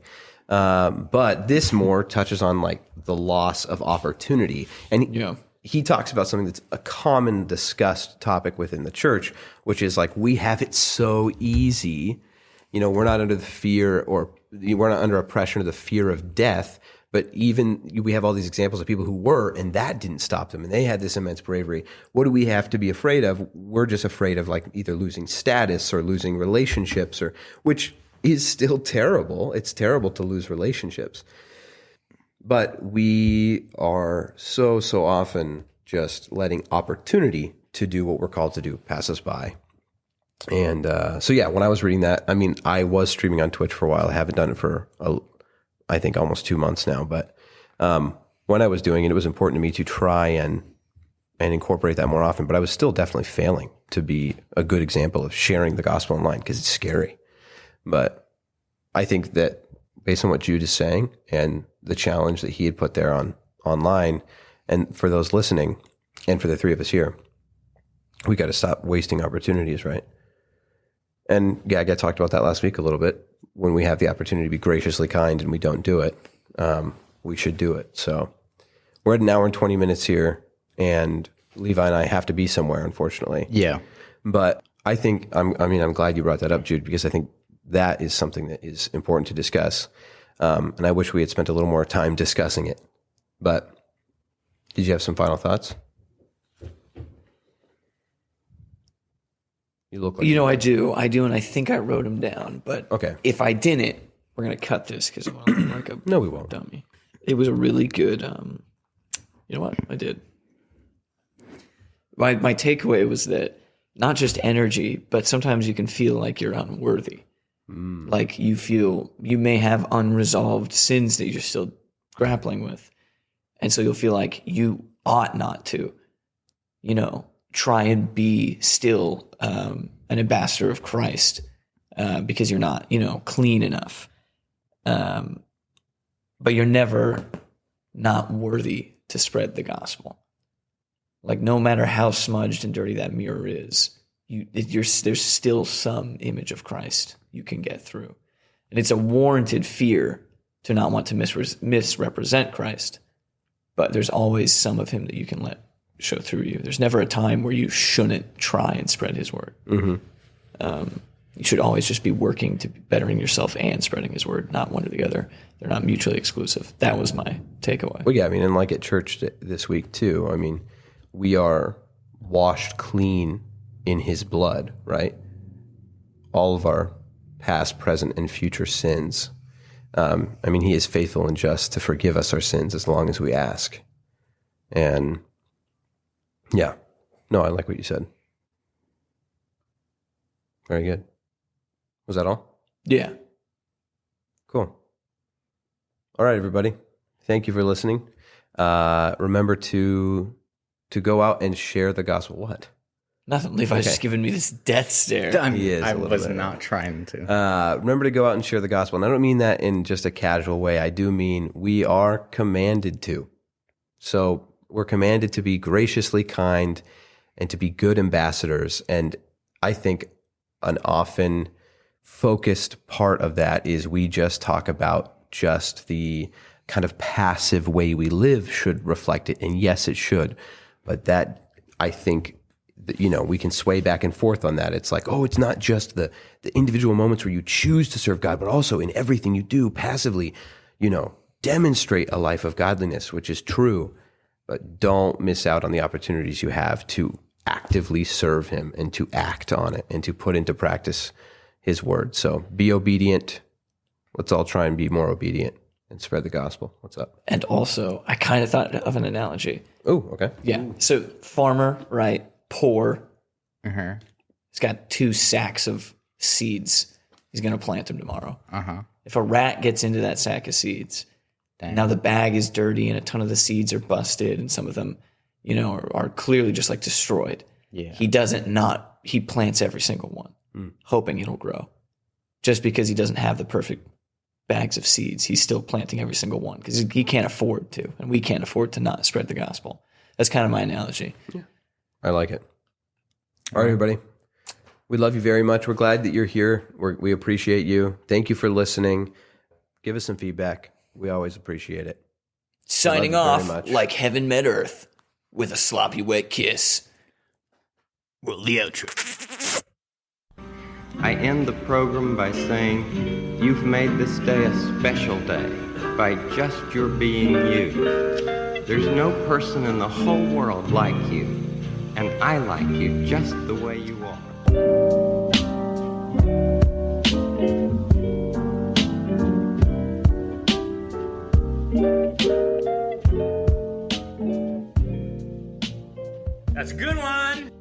But this more touches on like the loss of opportunity. And he talks about something that's a common discussed topic within the church, which is like, we have it so easy. You know, we're not under the fear, or we're not under oppression or the fear of death. But even we have all these examples of people who were, and that didn't stop them, and they had this immense bravery. What do we have to be afraid of? We're just afraid of like either losing status or losing relationships, or which is still terrible. It's terrible to lose relationships. But we are so often just letting opportunity to do what we're called to do pass us by. And so when I was reading that, I mean, I was streaming on Twitch for a while. I haven't done it for I think almost 2 months now. But when I was doing it, it was important to me to try and incorporate that more often. But I was still definitely failing to be a good example of sharing the gospel online because it's scary. But I think that based on what Jude is saying and the challenge that he had put there online, and for those listening, and for the three of us here, we got to stop wasting opportunities, right? And I talked about that last week a little bit. When we have the opportunity to be graciously kind and we don't do it, we should do it. So we're at an hour and 20 minutes here, and Levi and I have to be somewhere, unfortunately. Yeah. But I think, I'm glad you brought that up, Jude, because I think that is something that is important to discuss. And I wish we had spent a little more time discussing it. But did you have some final thoughts? You look like I do, and I think I wrote them down. But okay, if I didn't, we're gonna cut this because I'm like a no, we won't. Dummy. It was a really good. You know what I did? My takeaway was that not just energy, but sometimes you can feel like you're unworthy. Like you may have unresolved sins that you're still grappling with, and so you'll feel like you ought not to, try and be still an ambassador of Christ because you're not, clean enough. But you're never not worthy to spread the gospel. Like no matter how smudged and dirty that mirror is, there's still some image of Christ you can get through. And it's a warranted fear to not want to misrepresent Christ, but there's always some of him that you can let show through you. There's never a time where you shouldn't try and spread his word. Mm-hmm. You should always just be working to bettering yourself and spreading his word, not one or the other. They're not mutually exclusive. That was my takeaway. Well, yeah, and like at church this week too, we are washed clean in his blood, right? All of our past, present, and future sins. He is faithful and just to forgive us our sins as long as we ask. And yeah, no, I like what you said. Very good. Was that all? Yeah. Cool. All right, everybody. Thank you for listening. Remember to go out and share the gospel. What? Nothing. Levi's just giving me this death stare. I was not trying to. Remember to go out and share the gospel. And I don't mean that in just a casual way. I do mean we are commanded to. So we're commanded to be graciously kind and to be good ambassadors. And I think an often focused part of that is we just talk about just the kind of passive way we live should reflect it. And yes, it should. But that, I think, we can sway back and forth on that. It's like, it's not just the individual moments where you choose to serve God, but also in everything you do passively, demonstrate a life of godliness, which is true, but don't miss out on the opportunities you have to actively serve him and to act on it and to put into practice his word. So be obedient. Let's all try and be more obedient and spread the gospel. What's up? And also, I kind of thought of an analogy. Oh, okay. Yeah. So farmer, right? Poor. Uh-huh. He's got 2 sacks of seeds. He's going to plant them tomorrow. Uh-huh. If a rat gets into that sack of seeds, now the bag is dirty and a ton of the seeds are busted and some of them, are clearly just like destroyed. Yeah. He plants every single one, hoping it'll grow. Just because he doesn't have the perfect bags of seeds, he's still planting every single one because he can't afford to, and we can't afford to not spread the gospel. That's kind of my analogy. Yeah. I like it. All right, everybody. We love you very much. We're glad that you're here. We appreciate you. Thank you for listening. Give us some feedback. We always appreciate it. Signing Love you off very much. like heaven met earth with a sloppy wet kiss. Well, the outro. I end the program by saying, you've made this day a special day by just your being you. There's no person in the whole world like you, and I like you just the way you are. That's a good one.